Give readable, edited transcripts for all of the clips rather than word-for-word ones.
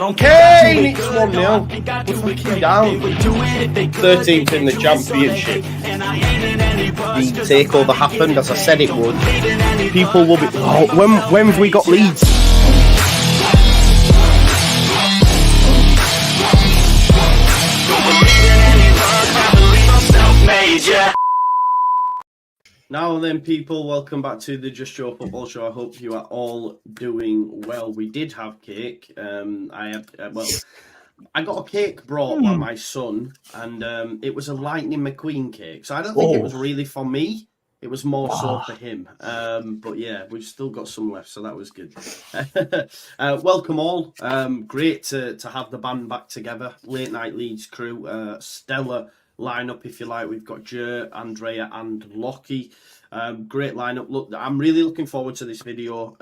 Kane, it's 1-0. We're fucking down. 13th in the championship. The takeover happened as I said it would. People will be. Oh, when have we got Leeds? Now then, people, welcome back to the Just Your Football Show. I hope you are all doing well. We did have cake. I got a cake brought by my son, and it was a Lightning McQueen cake. So I don't think it was really for me. It was more so for him. But yeah, we've still got some left, so that was good. Welcome all. Great to have the band back together. Late Night Leeds crew. Stellar lineup, if you like. We've got Jer, Andrea, and Lockie. Great lineup. Look, I'm really looking forward to this video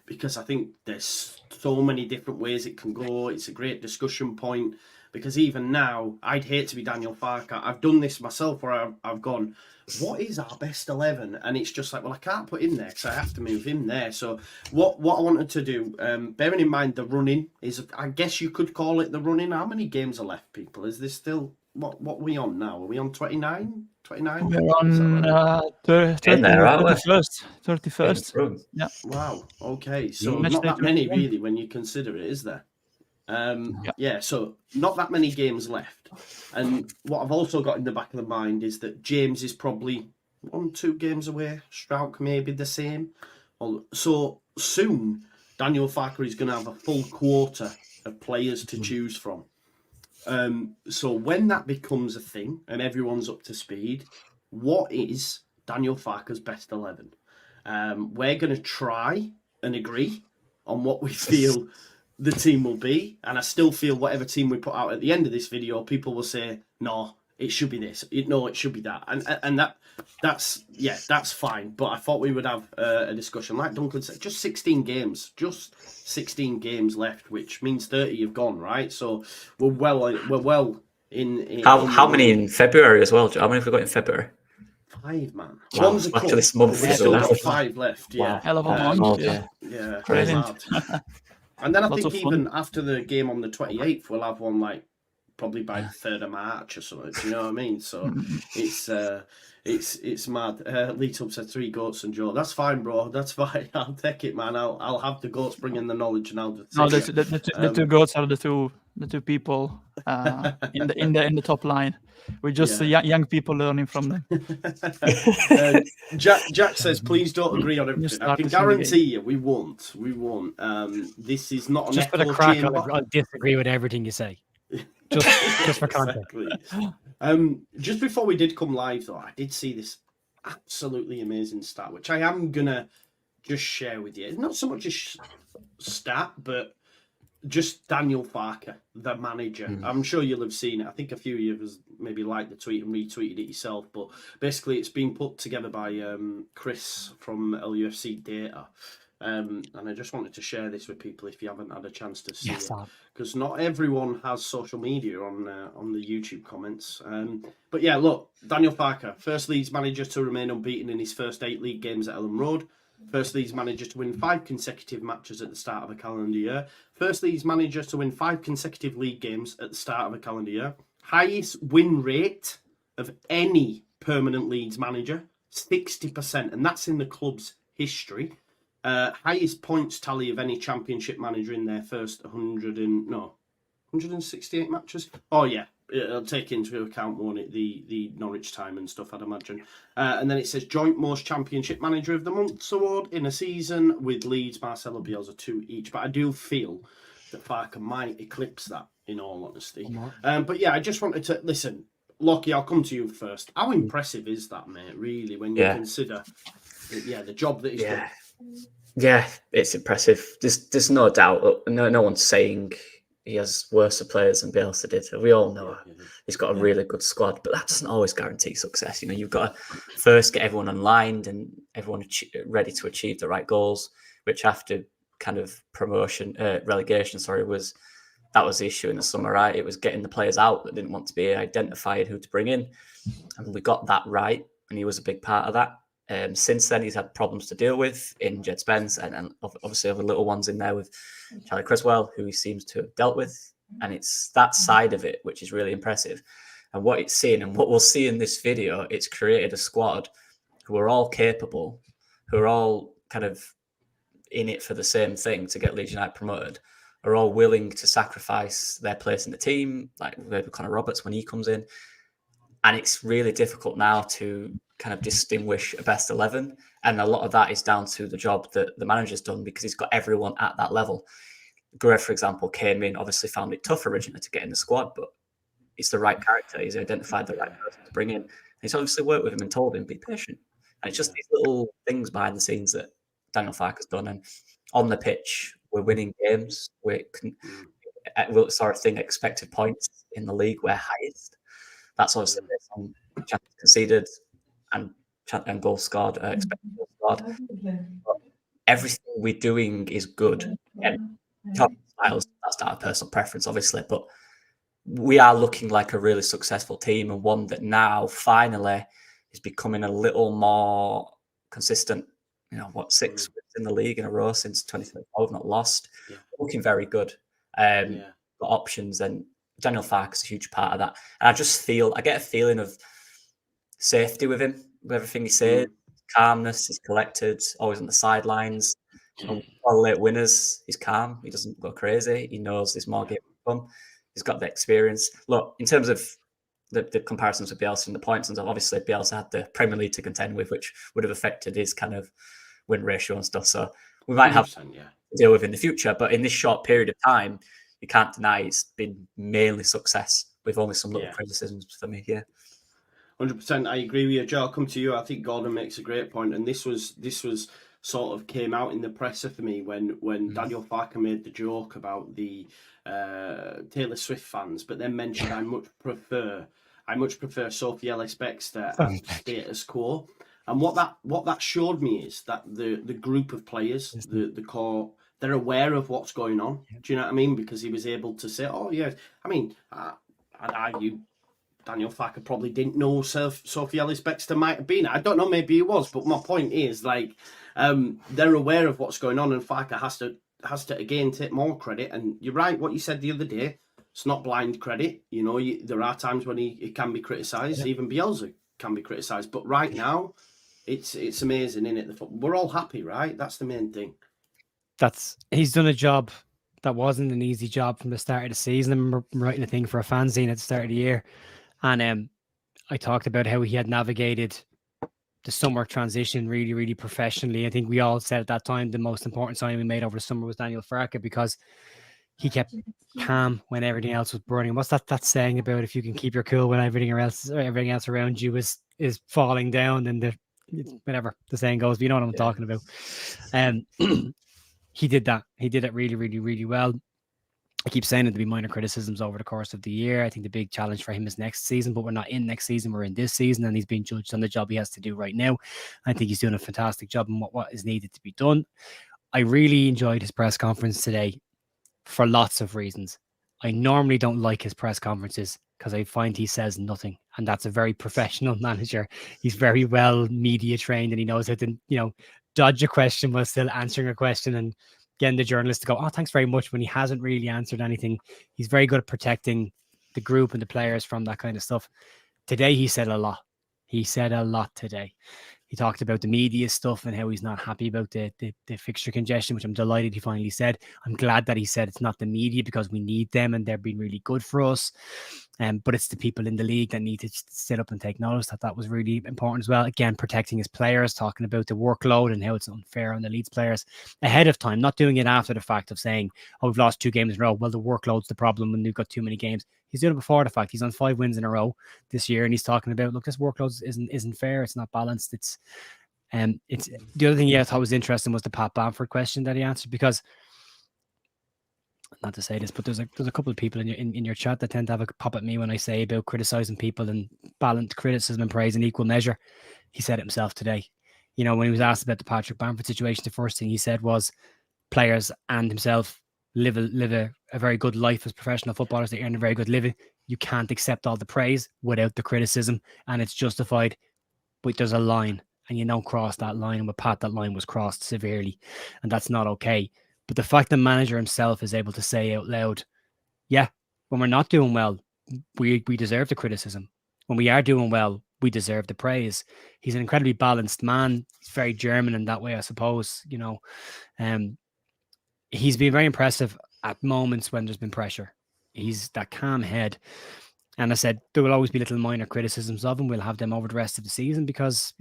because I think there's so many different ways it can go. It's a great discussion point because even now, I'd hate to be Daniel Farke. I've done this myself where I've gone, what is our best 11? And it's just like, well, I can't put him there because I have to move him there. So what I wanted to do, bearing in mind the running is, I guess you could call it the running. How many games are left, people? Is this still... What are we on now? Are we on 29? 29? We're on 31st. 31st. Yeah. Wow. Okay. So not that many really when you consider it, is there? Yeah. So not that many games left. And what I've also got in the back of the mind is that James is probably 1-2 games away. Strauch maybe the same. So soon, Daniel Farke is going to have a full quarter of players to choose from. So when that becomes a thing and everyone's up to speed, what is Daniel Farke's best 11? We're going to try and agree on what we feel the team will be. And I still feel whatever team we put out at the end of this video, people will say, no, it should be this. No, it should be that. And that's fine. But I thought we would have a discussion. Like Duncan said, just 16 games. Just 16 games left, which means 30 have gone, right? So we're well in how many in February as well? How many have we got in February? 5, man. Wow. One's a after this month. We've still got 5 left. Yeah. Wow. Hell of a month. Yeah. Brilliant. And then I think even after the game on the 28th, we'll have one like probably by the 3rd of March or something. Do you know what I mean? So it's mad. Lee Tubb said 3 goats and Joe. That's fine, bro. That's fine. I'll take it, man. I'll have the goats bringing the knowledge, and I'll just the 2 goats are the two people in the top line. We're just young people learning from them. Jack says, please don't agree on everything. I can guarantee you, we won't. This is not an just for the crack. I disagree with everything you say. Just for context. Just before we did come live, though, I did see this absolutely amazing stat, which I am gonna just share with you. It's not so much a stat, but just Daniel Farke, the manager. I'm sure you'll have seen it. I think a few of you have maybe liked the tweet and retweeted it yourself. But basically, it's been put together by Chris from LUFC Data. And I just wanted to share this with people if you haven't had a chance to see it, because not everyone has social media on the YouTube comments. But yeah, look, Daniel Farke, first Leeds manager to remain unbeaten in his first 8 league games at Ellen Road. First Leeds manager to win 5 consecutive matches at the start of a calendar year. First Leeds manager to win 5 consecutive league games at the start of a calendar year. Highest win rate of any permanent Leeds manager, 60%, and that's in the club's history. Highest points tally of any championship manager in their first 168 matches. Oh yeah, it'll take into account, won't it, the Norwich time and stuff, I'd imagine. And then it says joint most championship manager of the month award in a season with Leeds, Marcelo Bielsa 2 each. But I do feel that Farke might eclipse that, in all honesty. But yeah, I just wanted to listen. Lockie, I'll come to you first. How impressive is that, mate? Really, when you consider, the job that he's done. Yeah, it's impressive. There's no doubt. No one's saying he has worse players than Bielsa did. We all know he's got a really good squad, but that doesn't always guarantee success. You know, you've got to first get everyone aligned and everyone ready to achieve the right goals, which after kind of relegation, was the issue in the summer, right? It was getting the players out that didn't want to be identified, who to bring in. And we got that right, and he was a big part of that. Since then, he's had problems to deal with in Jed Spence and obviously other little ones in there with Charlie Criswell, who he seems to have dealt with. And it's that side of it which is really impressive. And what it's seen and what we'll see in this video, it's created a squad who are all capable, who are all kind of in it for the same thing to get Leeds United promoted, are all willing to sacrifice their place in the team, like maybe Connor Roberts when he comes in. And it's really difficult now to kind of distinguish a best 11. And a lot of that is down to the job that the manager's done because he's got everyone at that level. Guerrero, for example, came in, obviously found it tough originally to get in the squad, but it's the right character. He's identified the right person to bring in. He's obviously worked with him and told him, be patient. And it's just these little things behind the scenes that Daniel Farke's done. And on the pitch, we're winning games. We'll sort of think expected points in the league, we're highest. That's obviously based on chances conceded and goals scored, expected goals scored. But everything we're doing is good. Styles, that's not a personal preference, obviously, but we are looking like a really successful team and one that now finally is becoming a little more consistent. You know, 6 wins in the league in a row since 2012, not lost. Yeah. Looking very good. Got options, and Daniel Farke's a huge part of that. And I get a feeling of safety with him, with everything he says, calmness, he's collected, always on the sidelines. And while late winners, he's calm. He doesn't go crazy. He knows there's more game to come. He's got the experience. Look, in terms of the comparisons with Bielsa and the points, and obviously Bielsa had the Premier League to contend with, which would have affected his kind of win ratio and stuff. So we might have to deal with in the future. But in this short period of time, you can't deny it's been mainly success with only some little criticisms for me here. 100%. I agree with you, Joe. I'll come to you. I think Gordon makes a great point, and this was sort of came out in the presser for me when Daniel Farke made the joke about the Taylor Swift fans, but then mentioned I much prefer Sophie Ellis-Bextor and status quo. And what that showed me is that the group of players, the core, they're aware of what's going on. Do you know what I mean? Because he was able to say, "Oh yeah," I mean, I'd argue Daniel Farke probably didn't know Sophie Ellis-Bextor might have been. I don't know, maybe he was, but my point is, like, they're aware of what's going on, and Farke has to again take more credit. And you're right, what you said the other day, it's not blind credit. You know, there are times when he can be criticised. Even Bielsa can be criticised, but right now, it's amazing, isn't it? We're all happy, right? That's the main thing. He's done a job that wasn't an easy job from the start of the season. I remember writing a thing for a fanzine at the start of the year, and I talked about how he had navigated the summer transition really, really professionally. I think we all said at that time the most important signing we made over the summer was Daniel Farke, because he kept calm when everything else was burning. What's that saying about if you can keep your cool when everything else around you is falling down, and whatever the saying goes, but you know what I'm talking about. He did that. He did it really, really, really well. I keep saying it to be minor criticisms over the course of the year. I think the big challenge for him is next season, but we're not in next season. We're in this season, and he's being judged on the job he has to do right now. I think he's doing a fantastic job in what is needed to be done. I really enjoyed his press conference today for lots of reasons. I normally don't like his press conferences because I find he says nothing, and that's a very professional manager. He's very well media trained, and he knows how to, dodge a question while still answering a question and getting the journalist to go, "Oh, thanks very much," when he hasn't really answered anything. He's very good at protecting the group and the players from that kind of stuff. Today, he said a lot. He said a lot today. He talked about the media stuff and how he's not happy about the fixture congestion, which I'm delighted he finally said. I'm glad that he said it's not the media, because we need them and they're being really good for us. But it's the people in the league that need to sit up and take notice. That was really important as well. Again, protecting his players, talking about the workload and how it's unfair on the Leeds players ahead of time, not doing it after the fact of saying, "Oh, we've lost 2 games in a row. Well, the workload's the problem and we've got too many games." He's doing it before the fact. He's on 5 wins in a row this year, and he's talking about, look, this workload isn't fair. It's not balanced. It's the other thing I thought was interesting was the Pat Bamford question that he answered, because, not to say this, but there's a couple of people in your chat that tend to have a pop at me when I say about criticizing people and balanced criticism and praise in equal measure. He said it himself today. When he was asked about the Patrick Bamford situation, the first thing he said was players and himself live a very good life as professional footballers. They earn a very good living. You can't accept all the praise without the criticism, and it's justified, but there's a line. and you don't cross that line. And with Pat, that line was crossed severely, and that's not okay. But the fact the manager himself is able to say out loud, yeah, when we're not doing well, we deserve the criticism. When we are doing well, we deserve the praise. He's an incredibly balanced man. He's very German in that way, I suppose. He's been very impressive at moments when there's been pressure. He's that calm head. And I said, there will always be little minor criticisms of him. We'll have them over the rest of the season because,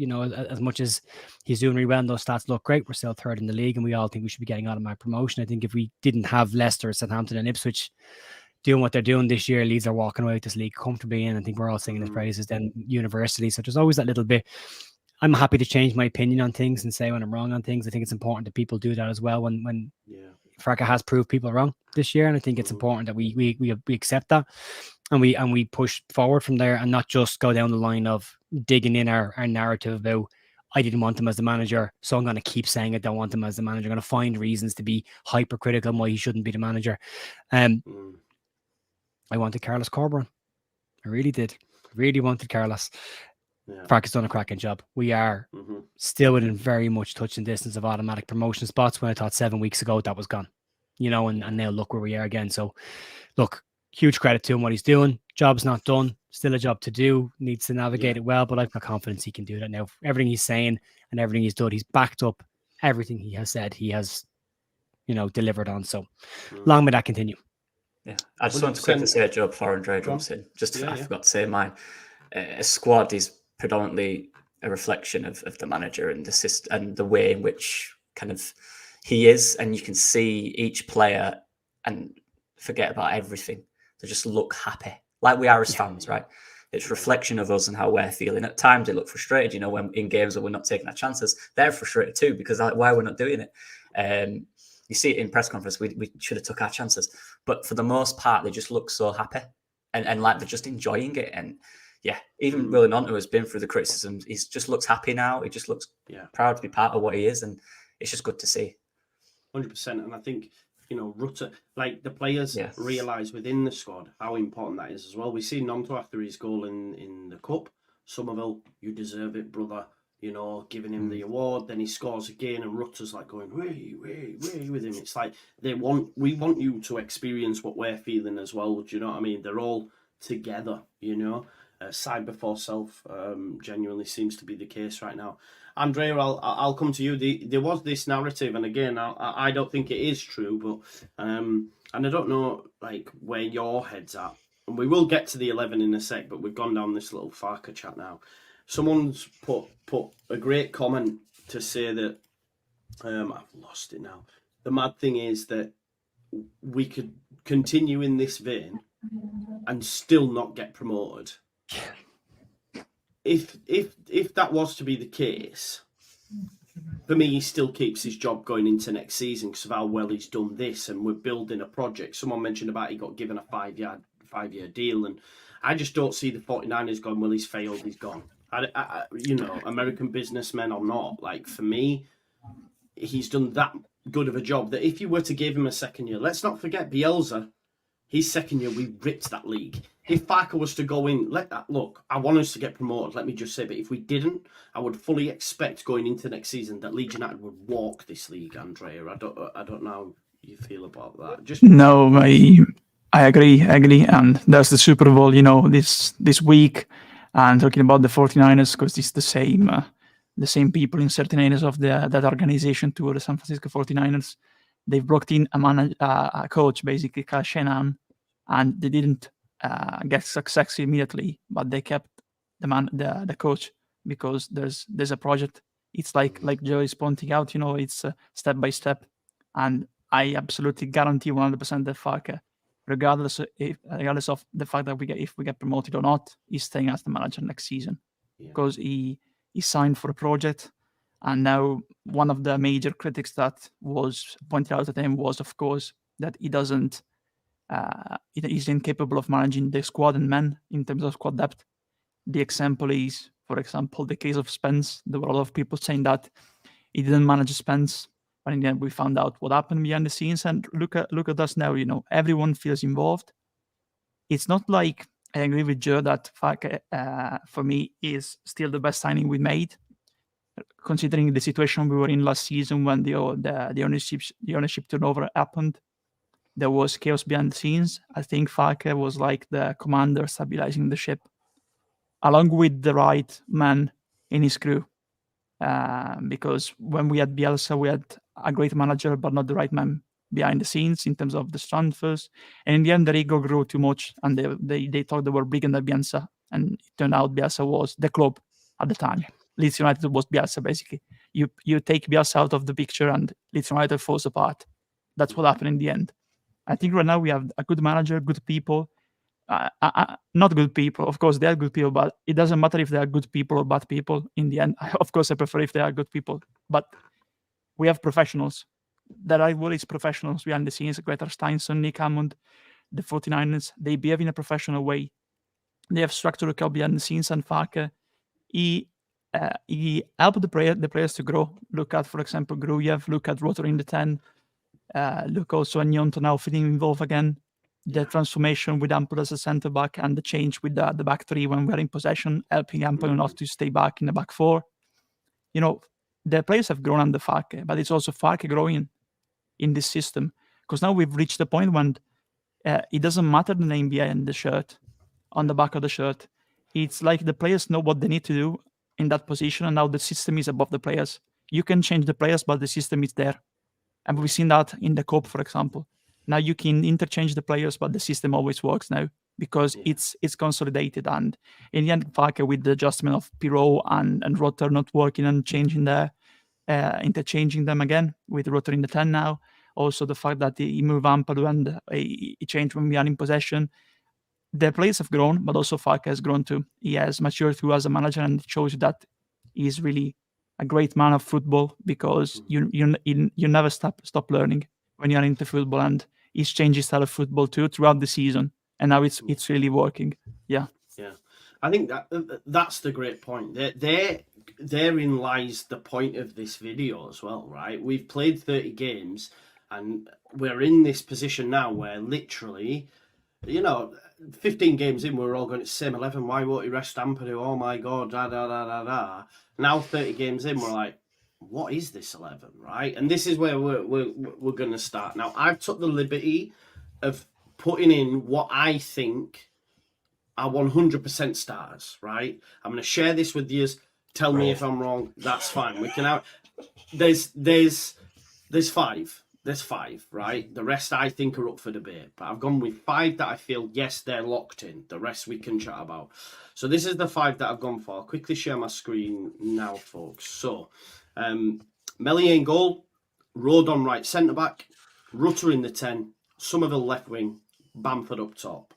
as much as he's doing really well and those stats look great, we're still third in the league and we all think we should be getting automatic promotion. I think if we didn't have Leicester, Southampton and Ipswich doing what they're doing this year, Leeds are walking away with this league comfortably, and I think we're all singing his praises then universally. So there's always that little bit. I'm happy to change my opinion on things and say when I'm wrong on things. I think it's important that people do that as well when Farke has proved people wrong this year, and I think it's important that we accept that and we push forward from there and not just go down the line of digging in our narrative about I didn't want him as the manager, so I'm going to keep saying I don't want him as the manager. I'm going to find reasons to be hypercritical on why he shouldn't be the manager. I wanted Carlos Corberán. I really did. Really wanted Carlos. Farke's done a cracking job. We are still within very much touch and distance of automatic promotion spots when I thought 7 weeks ago that was gone. And now look where we are again. So look, huge credit to him, what he's doing. Job's not done. Still a job to do. Needs to navigate it well, but I've got confidence he can do that now. Everything he's saying and everything he's done, he's backed up everything he has said. He has, delivered on. So long may that continue. Yeah, I just want to quickly say a job before Andre jumps in. I forgot to say mine. A squad is predominantly a reflection of the manager and the system and the way in which kind of he is, and you can see each player and forget about everything. They just look happy, like we are as fans, right? It's reflection of us and how we're feeling. At times they look frustrated, when in games where we're not taking our chances, they're frustrated too because why we're not doing it. You see it in press conference. We should have took our chances, but for the most part, they just look so happy and like they're just enjoying it. And even Willie Nonto has been through the criticisms. He just looks happy now. He just looks proud to be part of what he is, and it's just good to see. 100%. And I think Rutter, like the players realise within the squad how important that is as well. We see Nonto after his goal in the cup. Somerville, you deserve it, brother. Giving him the award, then he scores again, and Rutter's like going, way with him. It's like we want you to experience what we're feeling as well. Do you know what I mean? They're all together, side before self. Genuinely seems to be the case right now. Andrea, I'll come to you. There was this narrative, and again, I don't think it is true, but and I don't know like where your head's at. And we will get to the 11 in a sec, but we've gone down this little Farke chat now. Someone's put a great comment to say that I've lost it now. The mad thing is that we could continue in this vein and still not get promoted. If that was to be the case, for me, he still keeps his job going into next season because of how well he's done this, and we're building a project. Someone mentioned about he got given a 5-year deal, and I just don't see the 49ers going, well, he's failed, he's gone. American businessmen or not, like for me, he's done that good of a job that if you were to give him a second year, let's not forget Bielsa, his second year, we ripped that league. If Farke was to go in, look, I want us to get promoted, let me just say, but if we didn't, I would fully expect going into next season that Leeds United would walk this league, Andrea. I don't know how you feel about that. No, I agree, and there's the Super Bowl, this week. And talking about the 49ers, because it's the same people in certain areas of that organization to the San Francisco 49ers. They've brought in a coach, basically, Kyle Shanahan, and they didn't get success immediately, but they kept the coach because there's a project. It's like Joe is pointing out, it's step by step. And I absolutely guarantee 100% that Farke, regardless of the fact that if we get promoted or not, he's staying as the manager next season because he signed for a project. And now one of the major critics that was pointed out at him was, of course, that he's incapable of managing the squad and men in terms of squad depth. The example is, for example, the case of Spence. There were a lot of people saying that he didn't manage Spence. But in the end, we found out what happened behind the scenes, and look at us now. Everyone feels involved. It's not like I agree with Joe that Farke, for me, is still the best signing we made. considering the situation we were in last season when the ownership turnover happened. There was chaos behind the scenes. I think Farke was like the commander stabilizing the ship, along with the right man in his crew. Because when we had Bielsa, we had a great manager, but not the right man behind the scenes in terms of the transfers. And in the end, the ego grew too much, and they thought they were bigger than Bielsa. And it turned out Bielsa was the club at the time. Leeds United was Bielsa, basically. You take Bielsa out of the picture, and Leeds United falls apart. That's what happened in the end. I think right now we have a good manager, good people. Not good people, of course, they are good people, but it doesn't matter if they are good people or bad people. In the end, of course, I prefer if they are good people. But we have professionals. The right word is professionals behind the scenes. Greta Steinson, Nick Hammond, the 49ers, they behave in a professional way. They have structural help behind the scenes, and Farke, he helped the players to grow. Look at, for example, Grujev, look at Rotor in the 10, look also at Nyonto now fitting involved again. The transformation with Ampel as a centre back and the change with the back three when we're in possession, helping Ampel not to stay back in the back four. You know, the players have grown under Farke, but it's also Farke growing in this system, because now we've reached the point when it doesn't matter the name behind the shirt, on the back of the shirt. It's like the players know what they need to do in that position, and now the system is above the players. You can change the players, but the system is there. And we've seen that in the Cup, for example. Now you can interchange the players, but the system always works now because it's consolidated. And in the end, Farke, with the adjustment of Pirot and Rotter not working and changing interchanging them again with Rotter in the 10 now. Also the fact that he moved Ampadu and he changed when we are in possession. The players have grown, but also Farke has grown too. He has matured too as a manager, and it shows you that he's really a great man of football, because you never stop learning when you're into football, and he's changed his style of football too throughout the season, and now it's really working. Yeah. I think that's the great point. Therein lies the point of this video as well, right? We've played 30 games, and we're in this position now where literally, 15 games in, we're all going to the same 11. Why won't he rest Ampadu? Oh my God, da da da da da. Now 30 games in, we're like, what is this 11, right? And this is where we're going to start. Now, I've took the liberty of putting in what I think are 100% starters, right? I'm going to share this with you. Tell me if I'm wrong. That's fine. We can have. There's five. There's five, right? The rest I think are up for debate. But I've gone with five that I feel, yes, they're locked in. The rest we can chat about. So this is the five that I've gone for. I'll quickly share my screen now, folks. So, Melier in goal, Rodon right centre-back, Rutter in the 10, Somerville left wing, Bamford up top.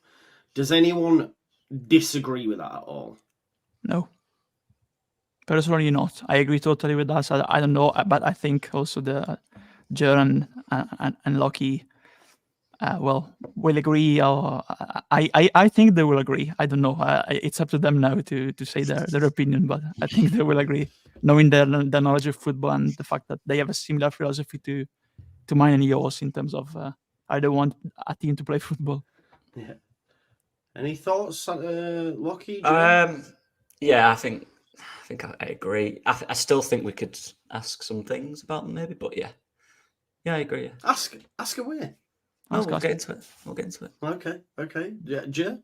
Does anyone disagree with that at all? No. Personally, not. I agree totally with that. So I don't know, but I think also the Jern and Lockie, will agree. Or I think they will agree. I don't know. It's up to them now to say their opinion, but I think they will agree, knowing their knowledge of football and the fact that they have a similar philosophy to mine and yours in terms of I don't want a team to play football. Yeah. Any thoughts, Lockie? Yeah, I think I agree. I still think we could ask some things about them, maybe, but yeah, I agree. Yeah. Ask away. We'll get into it. Okay. Yeah, Joe?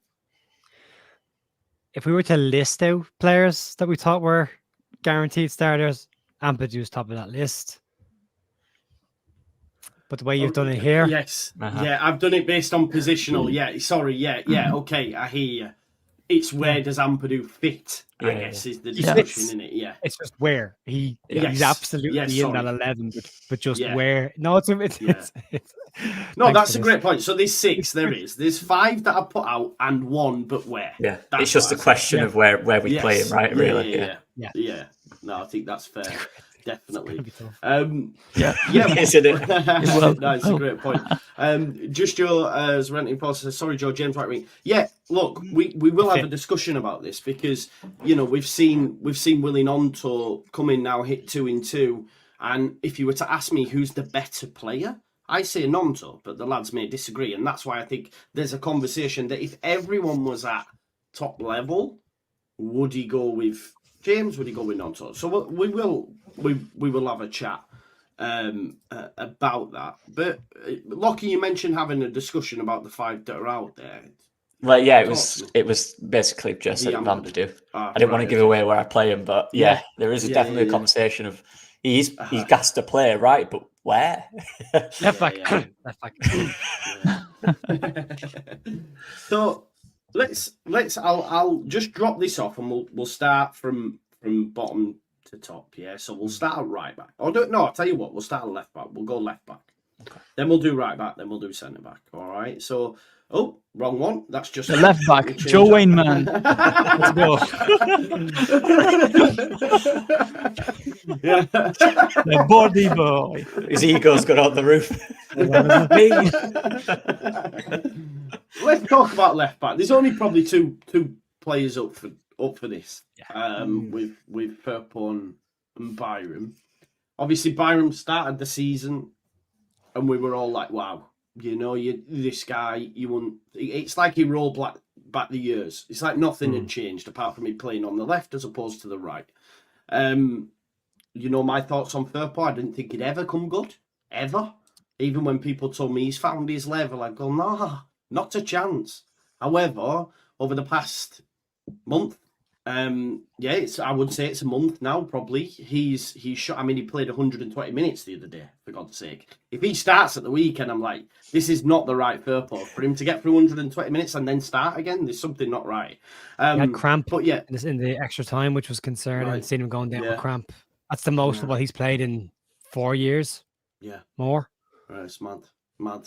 If we were to list out players that we thought were guaranteed starters, Ampadu's top of that list. But the way you've done it here... Yes. Yeah, I've done it based on positional. Yeah, sorry. Yeah. Okay, I hear you. It's where does Ampadu fit, I guess, is the discussion, isn't it? Yeah. It's just where. He's absolutely in that 11, but just where. No, it's no, that's a great point. So there's six, There's five that I put out and one, but where? Yeah, it's just a question of where we play him, right? Really? Yeah. No, I think that's fair. Definitely. Isn't it? No, it's a great point. Just Joe as renting process. Sorry, Joe. James White. Yeah. Look, we will have a discussion about this because we've seen Willie Nonto come in now, hit 2 in 2, and if you were to ask me who's the better player, I say Nonto, but the lads may disagree, and that's why I think there's a conversation that if everyone was at top level, would he go with James, would he go in on top? So we will have a chat about that. But Lockie, you mentioned having a discussion about the 5 that are out there. Well, yeah, it was basically just that Rampadu. I didn't want to give away where I play him, but there is definitely a conversation of he's got to play, right? But where? Left back. Left back. So I'll just drop this off and we'll start from bottom to top. Yeah. So we'll start at right back. I'll tell you what, we'll start at left back. We'll go left back. Okay. Then we'll do right back, then we'll do centre back. All right. So wrong one. That's just the left back. Joe Wayne, man. Let's go. Yeah. The body boy. His ego's got out the roof. Let's talk about left back. There's only probably two players up for this. Yeah. With Firpo and Byram. Obviously, Byram started the season, and we were all like, "Wow, this guy, you wouldn't." It's like he rolled back the years. It's like nothing had changed apart from him playing on the left as opposed to the right. My thoughts on Firpo. I didn't think he'd ever come good, ever. Even when people told me he's found his level, I go, nah, not a chance. However, over the past month, I would say it's a month now, probably. He's shot. I mean, he played 120 minutes the other day, for God's sake. If he starts at the weekend, I'm like, this is not the right Firpo. For him to get through 120 minutes and then start again, there's something not right. He had cramp in the extra time, which was concerning. I'd seen him going down with cramp. That's the most of what he's played in 4 years. Yeah. More. It's mad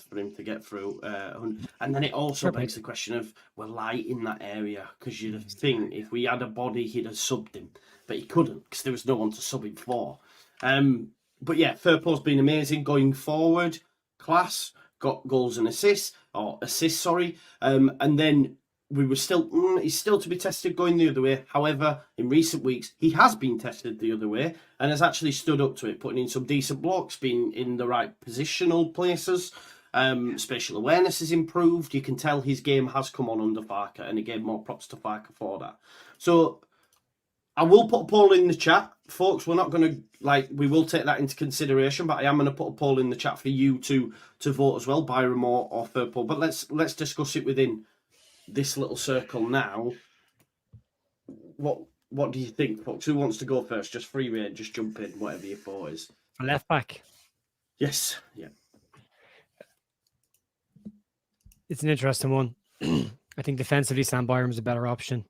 for him to get through. And then it also begs the question of, we're light in that area, because you'd think if we had a body, he'd have subbed him. But he couldn't, because there was no one to sub him for. But yeah, Firpo's been amazing going forward. Class, got goals and assists. And then we were he's still to be tested going the other way. However, in recent weeks, he has been tested the other way and has actually stood up to it, putting in some decent blocks, being in the right positional places. Spatial awareness has improved. You can tell his game has come on under Farke, and he gave more props to Farke for that. So I will put a poll in the chat, folks. We're not going to we will take that into consideration, but I am going to put a poll in the chat for you to vote as well, Byram or Firpo. But let's discuss it within this little circle now. What do you think, folks? Who wants to go first? Just free rein, just jump in, whatever your thought is. For left back. Yes. Yeah. It's an interesting one. I think defensively, Sam Byram is a better option.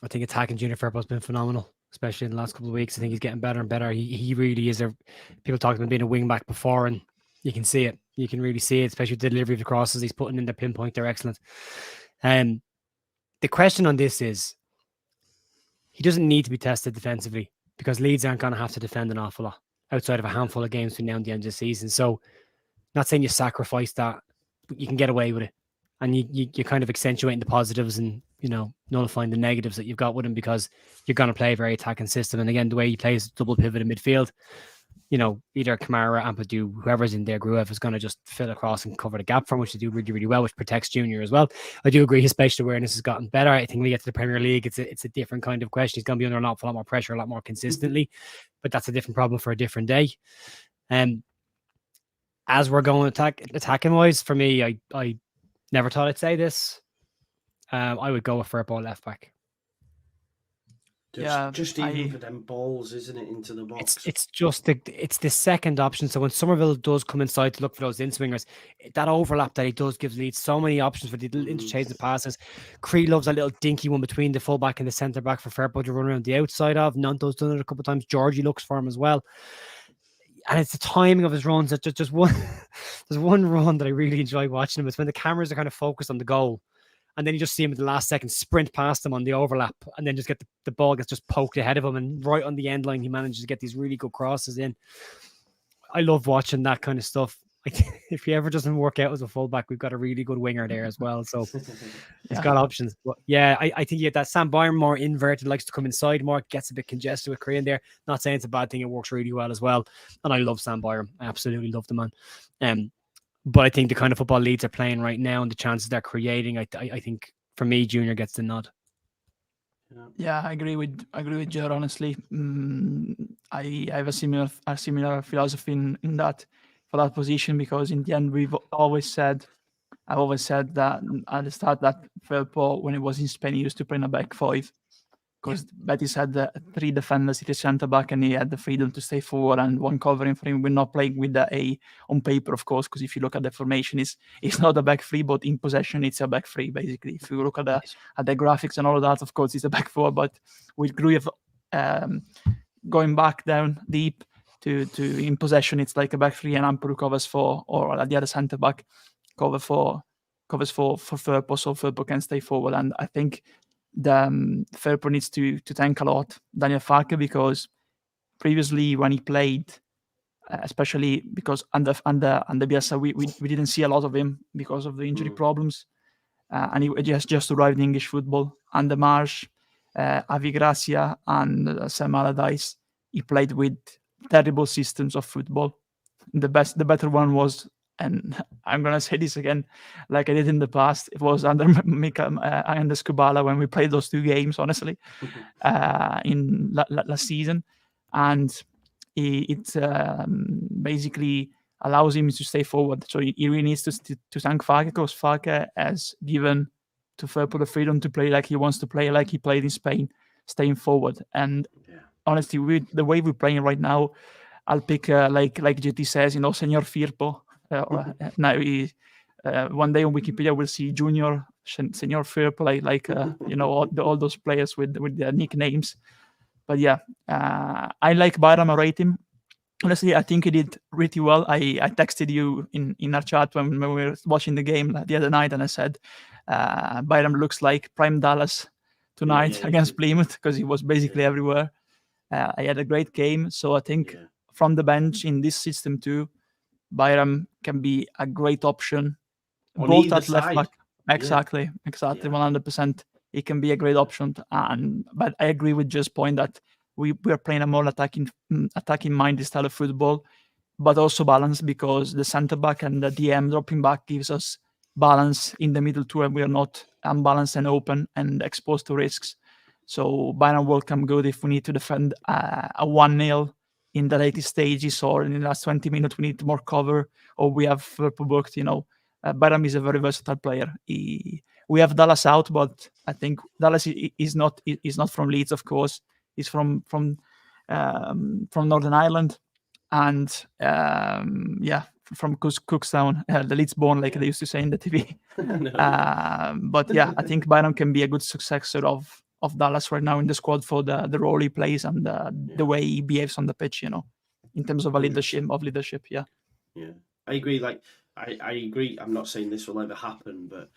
I think attacking Junior Firpo's been phenomenal, especially in the last couple of weeks. I think he's getting better and better. He really is. People talked about being a wing back before, and you can see it. You can really see it, especially with the delivery of the crosses he's putting in their pinpoint. They're excellent. The question on this is, he doesn't need to be tested defensively because Leeds aren't going to have to defend an awful lot outside of a handful of games between now and the end of the season. So, not saying you sacrifice that, but you can get away with it. And you're kind of accentuating the positives and, nullifying the negatives that you've got with him because you're going to play a very attacking system. And again, the way he plays double pivot in midfield, either Kamara, Ampadu, whoever's in there, Gruev is going to just fill across and cover the gap from, which they do really, really well, which protects Junior as well. I do agree his spatial awareness has gotten better. I think when we get to the Premier League, it's a different kind of question. He's going to be under an awful lot more pressure, a lot more consistently, but that's a different problem for a different day. As we're going attacking wise, for me, I never thought I'd say this. I would go with Firpo left back. Just even for them balls, isn't it, into the box? It's just the second option. So when Somerville does come inside to look for those in-swingers, that overlap that he does gives Leeds so many options for the little interchange of passes. Cree loves a little dinky one between the fullback and the centre back for Firpo to run around the outside of. Nanto's done it a couple of times. Georgie looks for him as well. And it's the timing of his runs. There's one run that I really enjoy watching him. It's when the cameras are kind of focused on the goal. And then you just see him at the last second sprint past him on the overlap and then just get the ball gets just poked ahead of him. And right on the end line, he manages to get these really good crosses in. I love watching that kind of stuff. If he ever doesn't work out as a fullback, we've got a really good winger there as well. So he's got options. But yeah, I think that Sam Byram more inverted, likes to come inside more, gets a bit congested with Korean there. Not saying it's a bad thing. It works really well as well. And I love Sam Byram. I absolutely love the man. But I think the kind of football Leeds are playing right now and the chances they're creating, I think for me, Junior gets the nod. Yeah, I agree with Jer. Honestly, I have a similar philosophy in that for that position, because in the end I've always said that at the start that Firpo, when he was in Spain, he used to play in a back five, because Betis had the 3 defenders, he centre back, and he had the freedom to stay forward and one covering for him. We're not playing with the A on paper, of course, because if you look at the formation, it's not a back 3, but in possession, it's a back 3, basically. If you look at the graphics and all of that, of course, it's a back 4, but with Gruev going back down deep to in possession, it's like a back 3, and Ampuru covers for, or the other centre back covers for Firpo, so Firpo can stay forward. And I think the Firpo needs to thank a lot Daniel Farke, because previously when he played, especially because under Bielsa, we didn't see a lot of him because of the injury problems, and he just arrived in English football. Under Marsh, Avi Gracia, and Sam Allardyce, he played with terrible systems of football. The better one was, and I'm gonna say this again, like I did in the past, it was under Anders Kubala when we played those 2 games, honestly, in last season, and it basically allows him to stay forward. So he really needs to thank Farke, because Farke has given to Firpo the freedom to play like he wants to play, like he played in Spain, staying forward. And honestly, with the way we're playing right now, I'll pick like GT says, Senor Firpo. Now one day on Wikipedia we'll see Junior Senor Firpo, like all those players with their nicknames. But yeah, I like Bayram. I rate him. Honestly, I think he did pretty well. I texted you in our chat when we were watching the game the other night, and I said Bayram looks like prime Dallas tonight against Plymouth, because he was basically everywhere. I had a great game, so I think from the bench in this system too, Bayram can be a great option. On Both either at left side. back, exactly, 100%. He can be a great option, but I agree with Jeff's point that we are playing a more attacking minded style of football, but also balance, because the centre back and the DM dropping back gives us balance in the middle too, and we are not unbalanced and open and exposed to risks. So Bayern will come good if we need to defend a 1-0 in the latest stages, or in the last 20 minutes we need more cover, or we have booked. Bayern is a very versatile player. We have Dallas out, but I think Dallas is not from Leeds, of course. He's from Northern Ireland, and from Cookstown, the Leeds born, like they used to say in the TV. But yeah, I think Bayern can be a good successor of Dallas right now in the squad for the role he plays and the way he behaves on the pitch, in terms of leadership. Yeah. I agree. I agree. I'm not saying this will ever happen, but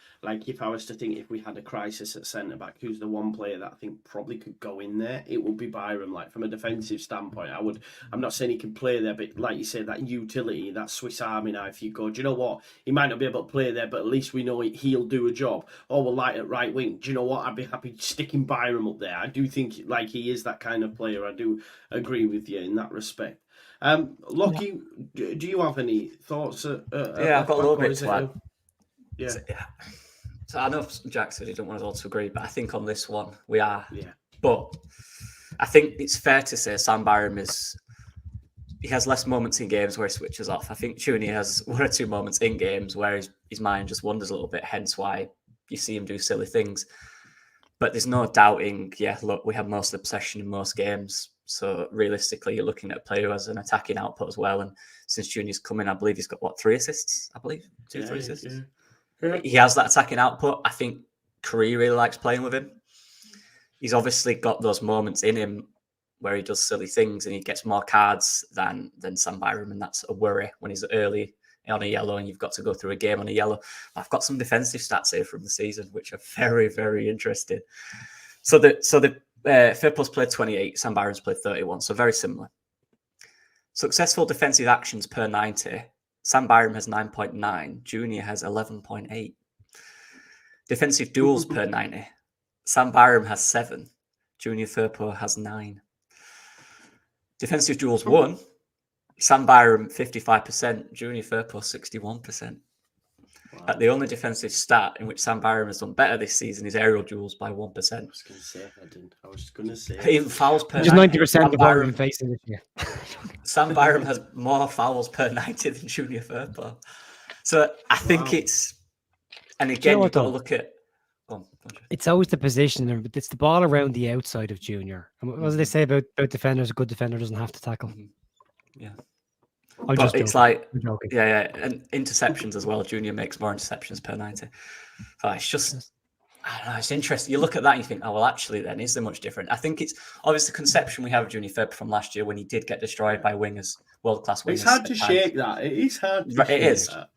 if I was to think, if we had a crisis at centre back, who's the one player that I think probably could go in there, it would be Byram. From a defensive standpoint, I'm not saying he can play there, but like you said, that utility, that Swiss Army knife, you go, do you know what? He might not be able to play there, but at least we know he'll do a job. Or we're light at right wing. Do you know what? I'd be happy sticking Byram up there. I do think he is that kind of player. I do agree with you in that respect. Lockie, do you have any thoughts? I've got a little bit to add. Yeah. So I know Jack said he don't want us all to agree, but I think on this one we are. Yeah. But I think it's fair to say Sam Byram he has less moments in games where he switches off. I think Tunie has 1 or 2 moments in games where his mind just wanders a little bit, hence why you see him do silly things. But there's no doubting, look, we have most of the possession in most games. So realistically, you're looking at a player who has an attacking output as well. And since Junior's come in, I believe he's got 3 assists, I believe. 3 assists. Yeah. He has that attacking output. I think Curry really likes playing with him. He's obviously got those moments in him where he does silly things and he gets more cards than Sam Byram, and that's a worry when he's early on a yellow and you've got to go through a game on a yellow. I've got some defensive stats here from the season which are very, very interesting. So the Firpo's played 28, Sam Byram's played 31, so very similar. Successful defensive actions per 90, Sam Byram has 9.9, Junior has 11.8. Defensive duels per 90, Sam Byram has 7, Junior Firpo has 9. Defensive duels won, Sam Byram 55%, Junior Firpo 61%. Wow. The only defensive stat in which Sam Byram has done better this season is aerial duels by 1%. I was going to say. Even fouls per Just 90. 90% Sam of what we've Byram, been facing this year. Sam Byram has more fouls per 90 than Junior Firpo. So I think it's, and again, you've got to look at. It's always the position, but it's the ball around the outside of Junior. And what do they say about defenders? A good defender doesn't have to tackle. Yeah. I'm But it's joking. like, I'm joking. yeah, and interceptions as well. Junior makes more interceptions per 90. So it's just, I don't know, it's interesting. You look at that and you think, oh, well, actually, then, is there much different? I think it's obviously the conception we have of Junior Firpo from last year when he did get destroyed by wingers, world-class wingers. It's hard to shake that. It is hard to shake that.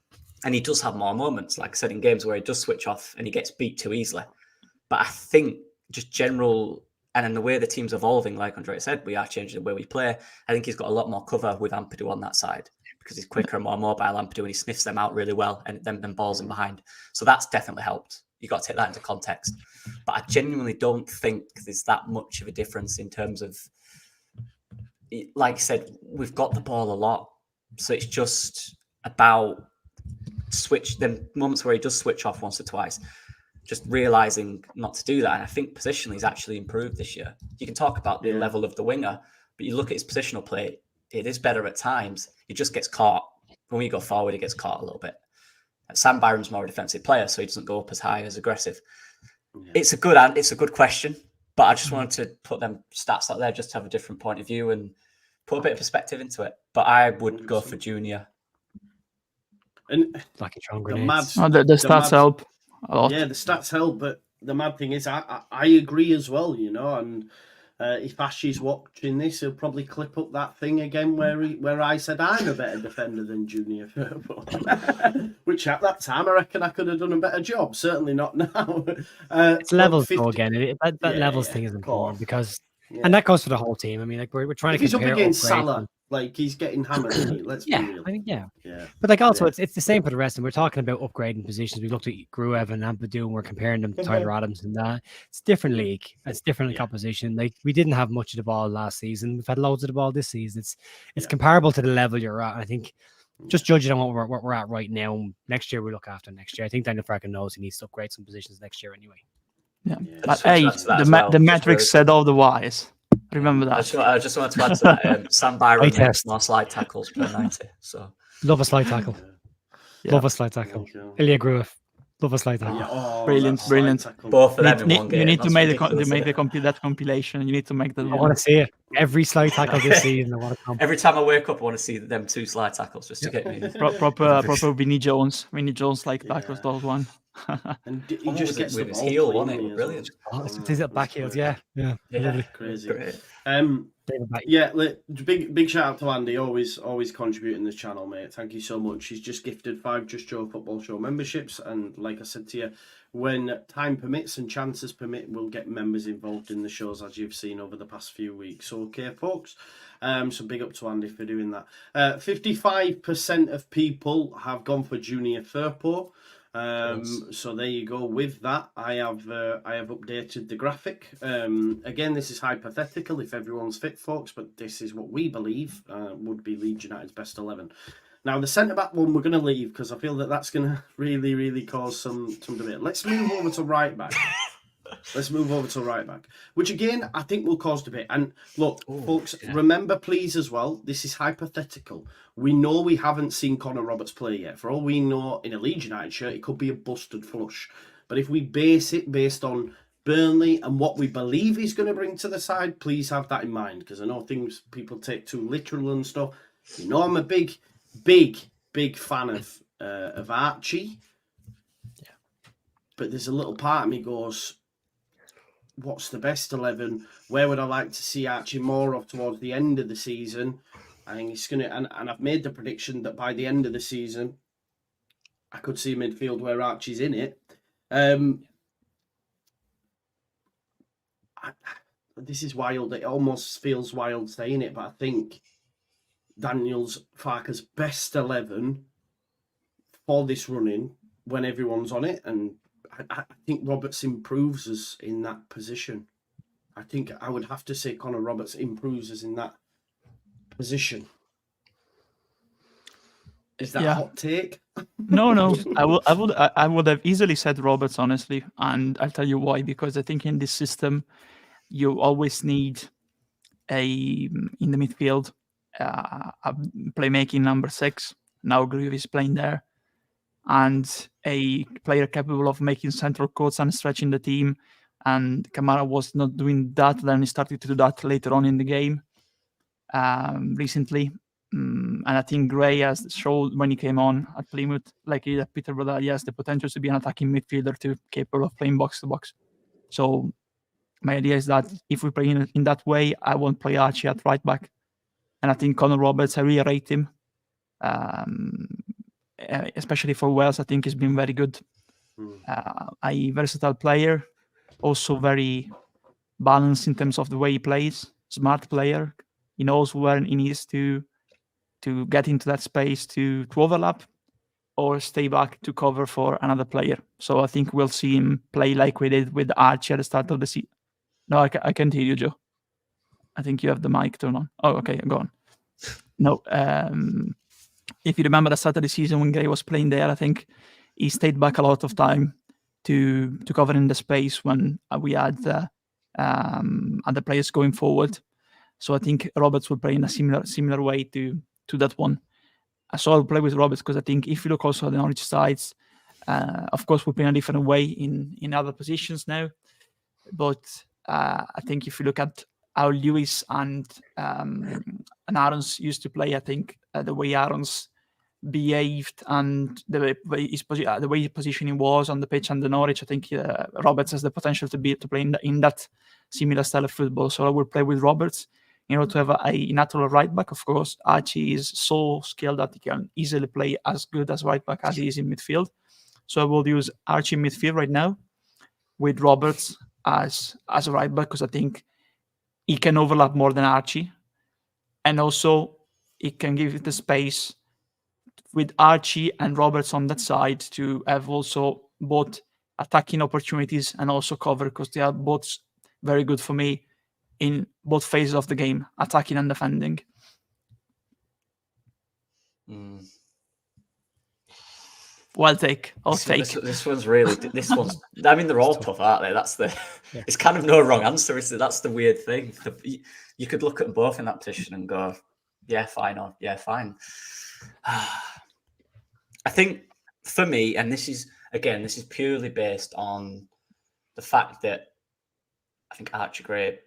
And he does have more moments, like I said, in games where he does switch off and he gets beat too easily. But I think just general, and in the way the team's evolving, like Andre said, we are changing the way we play. I think he's got a lot more cover with Ampadu on that side because he's quicker and more mobile, Ampadu, and he sniffs them out really well and then balls in behind. So that's definitely helped. You've got to take that into context. But I genuinely don't think there's that much of a difference in terms of, like I said, we've got the ball a lot. So it's just about the moments where he does switch off once or twice, just realizing not to do that. And I think positionally he's actually improved this year. You can talk about the level of the winger, but you look at his positional play, it is better at times. He just gets caught. When we go forward, he gets caught a little bit. Sam Byram's more a defensive player, so he doesn't go up as high, as aggressive. Yeah. It's a good question, but I just wanted to put them stats out there just to have a different point of view and put a bit of perspective into it. But I would go for Junior. And like the stats help a lot. Yeah, the stats help, but the mad thing is, I agree as well, you know. And if Ashley's watching this, he'll probably clip up that thing again where I said I'm a better defender than Junior Firpo, which at that time I reckon I could have done a better job. Certainly not now. It's levels though again. That levels thing is important because, and that goes for the whole team. I mean, like we're trying to compare. He's up against Salah. Like he's getting hammered. Let's be real. I think But like also, it's the same for the rest. And we're talking about upgrading positions. We looked at Gruev and Ampadu, and we're comparing them to Tyler Adams and that. It's a different league. It's different composition. Like we didn't have much of the ball last season. We've had loads of the ball this season. It's comparable to the level you're at. And I think just judging on what we're at right now. Next year we look after next year. I think Daniel Farke knows he needs to upgrade some positions next year anyway. Yeah, but hey, the metrics said otherwise. Remember that. I just wanted to add to that. Sam Byram makes more slide tackles per 90. So love a slide tackle. Love a slide tackle. Ilya Gruev. Love a slide tackle. Brilliant. Both of them in one game. You need to make that compilation. You need to make that. I want to see it. Every slide tackle this season. I want to come. Every time I wake up, I want to see them 2 slide tackles just to get me. Proper Vinnie Jones. Vinnie Jones like tackles those one. And he just gets with his heel, wasn't it? Brilliant. His back heels, yeah. Crazy. Big shout out to Andy, always contributing this channel, mate. Thank you so much. He's just gifted 5 Just Joe Football Show memberships, and like I said to you, when time permits and chances permit, we'll get members involved in the shows as you've seen over the past few weeks. Okay, folks. So big up to Andy for doing that. 55% of people have gone for Junior Firpo. So there you go. With that, I have updated the graphic. Again, this is hypothetical if everyone's fit, folks, but this is what we believe would be Leeds United's best 11. Now, the centre-back one we're going to leave because I feel that that's going to really cause some debate. Let's move over to right-back. Which again, I think will cause debate. And look, folks, remember please as well, this is hypothetical. We know we haven't seen Connor Roberts play yet. For all we know, in a Leeds United shirt, it could be a busted flush. But if we base it based on Burnley and what we believe he's going to bring to the side, please have that in mind. Because I know things people take too literal and stuff. You know I'm a big fan of Archie. Yeah. But there's a little part of me goes, what's the best 11? Where would I like to see Archie more of towards the end of the season? I think it's going to, and I've made the prediction that by the end of the season, I could see midfield where Archie's in it. This is wild. It almost feels wild saying it, but I think Daniel's Farke's best 11 for this running when everyone's on it, and I think Roberts improves us in that position. I think I would have to say Connor Roberts improves us in that position. Is that a Yeah. hot take? No. I would have easily said Roberts, honestly, and I'll tell you why. Because I think in this system, you always need in the midfield a playmaking number 6. Now Groove is playing there, and a player capable of making central cuts and stretching the team. And Kamara was not doing that. Then he started to do that later on in the game recently. And I think Gray has showed when he came on at Plymouth, like Peter, that he has the potential to be an attacking midfielder too, capable of playing box to box. So my idea is that if we play in that way, I won't play Archie at right back. And I think Connor Roberts, I really rate him. Especially for Wales, I think he's been very good. A versatile player, also very balanced in terms of the way he plays. Smart player. He knows where he needs to get into that space to overlap or stay back to cover for another player. So I think we'll see him play like we did with Archie at the start of the season. No, I can't hear you, Joe. I think you have the mic turned on. Oh, okay, go on. No, if you remember the start of the season when Gray was playing there, I think he stayed back a lot of time to cover in the space when we had other players going forward. So I think Roberts will play in a similar way to that one. So I'll play with Roberts because I think if you look also at the Norwich sides, of course we're playing a different way in other positions now. But I think if you look at how Lewis and Aarons used to play, I think the way Aarons behaved and the way his positioning was on the pitch and the Norwich, I think Roberts has the potential to play in that similar style of football. So I will play with Roberts. To have a natural right back, of course. Archie is so skilled that he can easily play as good as right back as he is in midfield. So I will use Archie in midfield right now with Roberts as a right back because I think he can overlap more than Archie. And also he can give the space with Archie and Roberts on that side to have also both attacking opportunities and also cover because they are both very good for me in both phases of the game, attacking and defending. Well, I'll take. This one's really. I mean, they're all tough, aren't they? That's the. Yeah. It's kind of no wrong answer, is it? That's the weird thing. You could look at them both in that position and go, yeah, fine, or yeah, fine. I think for me, and this is purely based on the fact that I think Archie Gray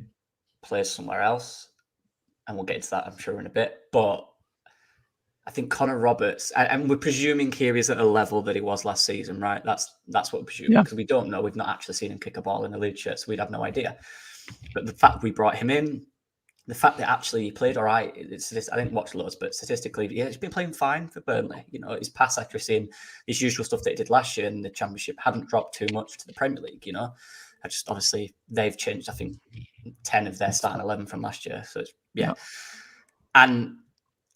plays somewhere else, and we'll get into that, I'm sure, in a bit. But I think Connor Roberts, and we're presuming here he's at a level that he was last season, right? That's what we're presuming, because we don't know. We've not actually seen him kick a ball in a Leeds shirt, so we'd have no idea. But the fact we brought him in, the fact that actually he played all right, I didn't watch loads, but statistically, yeah, he's been playing fine for Burnley. His pass accuracy and his usual stuff that he did last year in the Championship hadn't dropped too much to the Premier League, obviously they've changed, I think, 10 of their starting 11 from last year. So yeah. And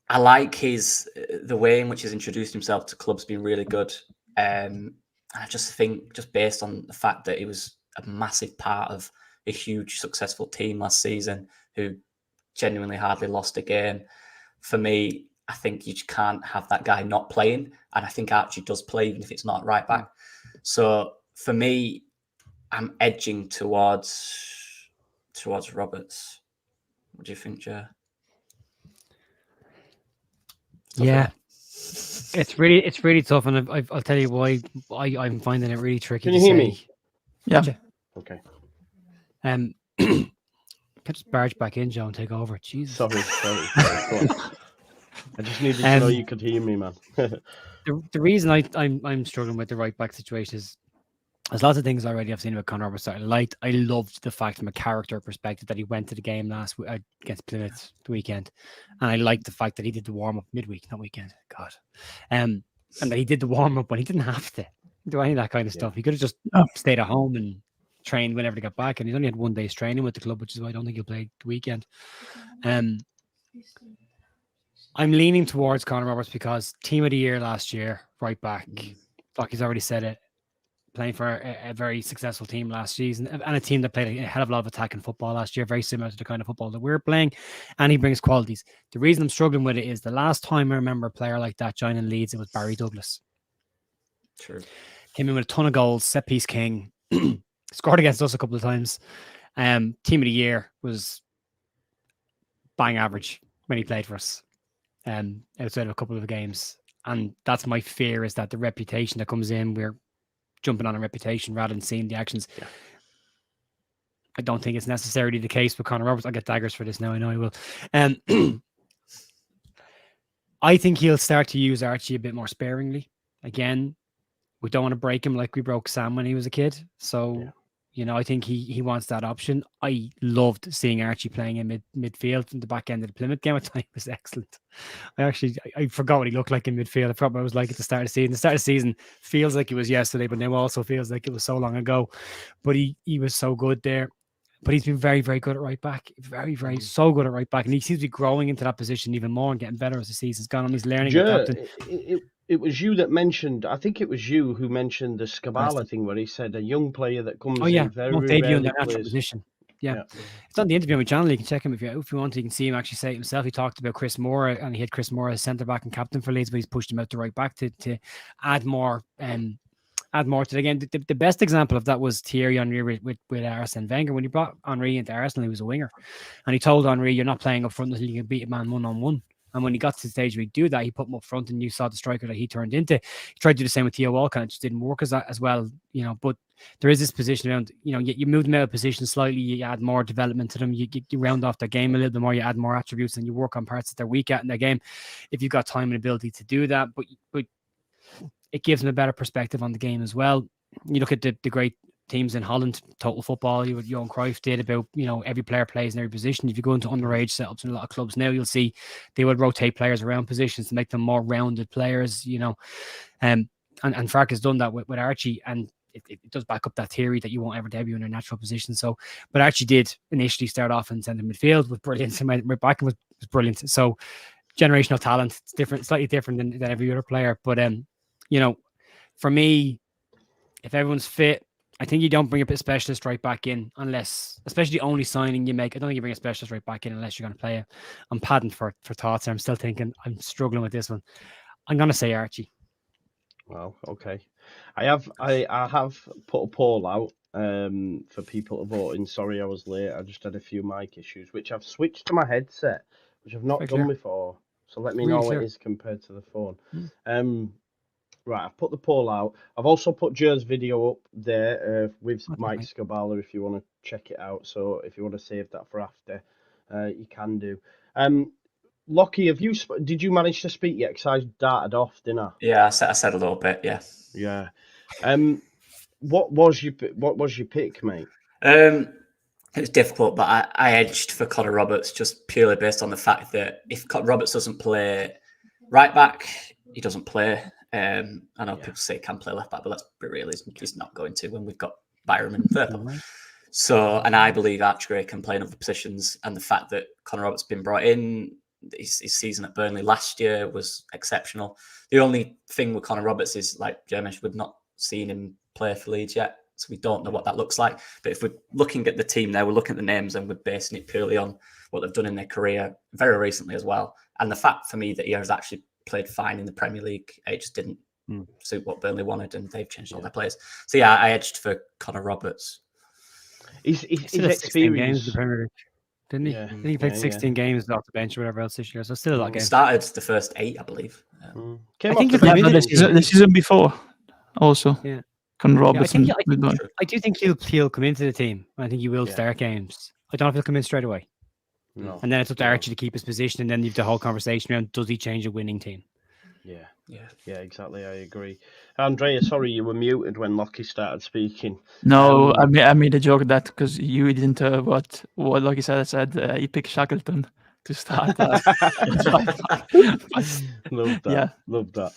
I like the way in which he's introduced himself to clubs being really good. And I just think, just based on the fact that he was a massive part of a huge successful team last season who genuinely hardly lost a game, for me, I think you just can't have that guy not playing. And I think Archie does play, even if it's not right back. So for me, I'm edging towards Roberts. What do you think, Joe? Yeah, it's really tough, and I'll tell you why I'm finding it really tricky. Can you hear me? Yeah. Okay. Can I just barge back in, Joe, and take over? Jesus. Sorry. Go on. I just needed to know you could hear me, man. The reason I'm struggling with the right back situation is there's lots of things already I've seen about Connor Roberts that I loved the fact from a character perspective that he went to the game against Plymouth the weekend, and I liked the fact that he did the warm up midweek, not weekend. God, and that he did the warm up when he didn't have to do any of that kind of stuff. He could have just stayed at home and trained whenever they got back, and he's only had 1 day's training with the club, which is why I don't think he'll play the weekend. I'm leaning towards Connor Roberts because team of the year last year, right back. Like he's already said it. playing for a very successful team last season, and a team that played a hell of a lot of attacking football last year, very similar to the kind of football that we're playing, and he brings qualities. The reason I'm struggling with it is the last time I remember a player like that joining Leeds, it was Barry Douglas. True. Came in with a ton of goals, set piece king, scored against us a couple of times. Team of the year, was bang average when he played for us, outside of a couple of games. And that's my fear, is that the reputation that comes in, we're jumping on a reputation rather than seeing the actions. Yeah. I don't think it's necessarily the case with Connor Roberts. I'll get daggers for this now. I know I will. I think he'll start to use Archie a bit more sparingly. Again, we don't want to break him like we broke Sam when he was a kid. So, you know, I think he wants that option. I loved seeing Archie playing in midfield from the back end of the Plymouth game. I thought he was excellent. I forgot what he looked like in midfield. I forgot what it was like at the start of the season. The start of the season feels like it was yesterday, but now also feels like it was so long ago. But he was so good there. But he's been very, very good at right back. Very, very so good at right back. And he seems to be growing into that position even more and getting better as the season's gone on. He's learning, adapting. It was you that mentioned, I think it was you who mentioned the Scabala thing, where he said a young player that comes in very debut in rarely their natural plays. position. Yeah. It's on the interview on my channel. You can check him if you want. You can see him actually say it himself. He talked about Chris Moore, and he had Chris Moore as centre back and captain for Leeds, but he's pushed him out to right back to add more to the game. The best example of that was Thierry Henry with Arsene Wenger. When he brought Henry into Arsenal, he was a winger, and he told Henry, "You're not playing up front until you can beat a man 1-on-1." And when he got to the stage where he'd do that, he put him up front, and you saw the striker that he turned into. He tried to do the same with Theo Walcott, and it just didn't work as well, you know. But there is this position around, you know, you move them out of position slightly, you add more development to them, you round off their game a little bit more, you add more attributes, and you work on parts that they're weak at in their game, if you've got time and ability to do that. But it gives them a better perspective on the game as well. You look at the great teams in Holland, Total Football, what Johan Cruyff did about, you know, every player plays in every position. If you go into underage setups in a lot of clubs now, you'll see they would rotate players around positions to make them more rounded players, you know. And Farke has done that with Archie, and it does back up that theory that you won't ever debut in a natural position. So, but Archie did initially start off in centre midfield, was brilliant. Right back was brilliant. So, generational talent. It's different, slightly different than every other player. But you know, for me, if everyone's fit, I think you don't bring a specialist right back in unless, especially the only signing you make, I don't think you bring a specialist right back in unless you're going to play it. I'm padding for thoughts. I'm still thinking, I'm struggling with this one. I'm going to say Archie. Well, okay. I have put a poll out for people to vote in. Sorry I was late. I just had a few mic issues, which I've switched to my headset, which I've not done before. So let me know what it is compared to the phone. Right, I've put the poll out. I've also put Jer's video up there with Mike Scabala if you want to check it out. So if you want to save that for after, you can do. Lockie, did you manage to speak yet? Because I darted off, didn't I? Yeah, I said a little bit. Yeah. Yeah. What was your pick, mate? It was difficult, but I edged for Connor Roberts just purely based on the fact that if Roberts doesn't play right back, he doesn't play. I know people say he can play left back, but let's be real, he's not going to when we've got Byram and Verpel. So, and I believe Archie can play in other positions, and the fact that Connor Roberts has been brought in, his season at Burnley last year was exceptional. The only thing with Connor Roberts is, like Jay mentioned, we've not seen him play for Leeds yet, so we don't know what that looks like. But if we're looking at the team now, we're looking at the names and we're basing it purely on what they've done in their career very recently as well. And the fact for me that he has actually played fine in the Premier League, it just didn't suit what Burnley wanted, and they've changed all their players. So yeah, I edged for Connor Roberts. His 16 games in the Premier League, didn't he? Yeah. I think he played 16 games off the bench or whatever else this year, so still a lot of games. Started the first 8, I believe. I think the season before also. Yeah. Connor Roberts. I do think he'll come into the team. I think he will start games. I don't know if he'll come in straight away. No. And then it's up to Archie to keep his position, and then you've the whole conversation around, does he change a winning team? Yeah, exactly. I agree. Andrea, sorry you were muted when Lockie started speaking. No, I made a joke that because you didn't what Lockie said. I said he picked Shackleton to start. Love that. Yeah. Love that.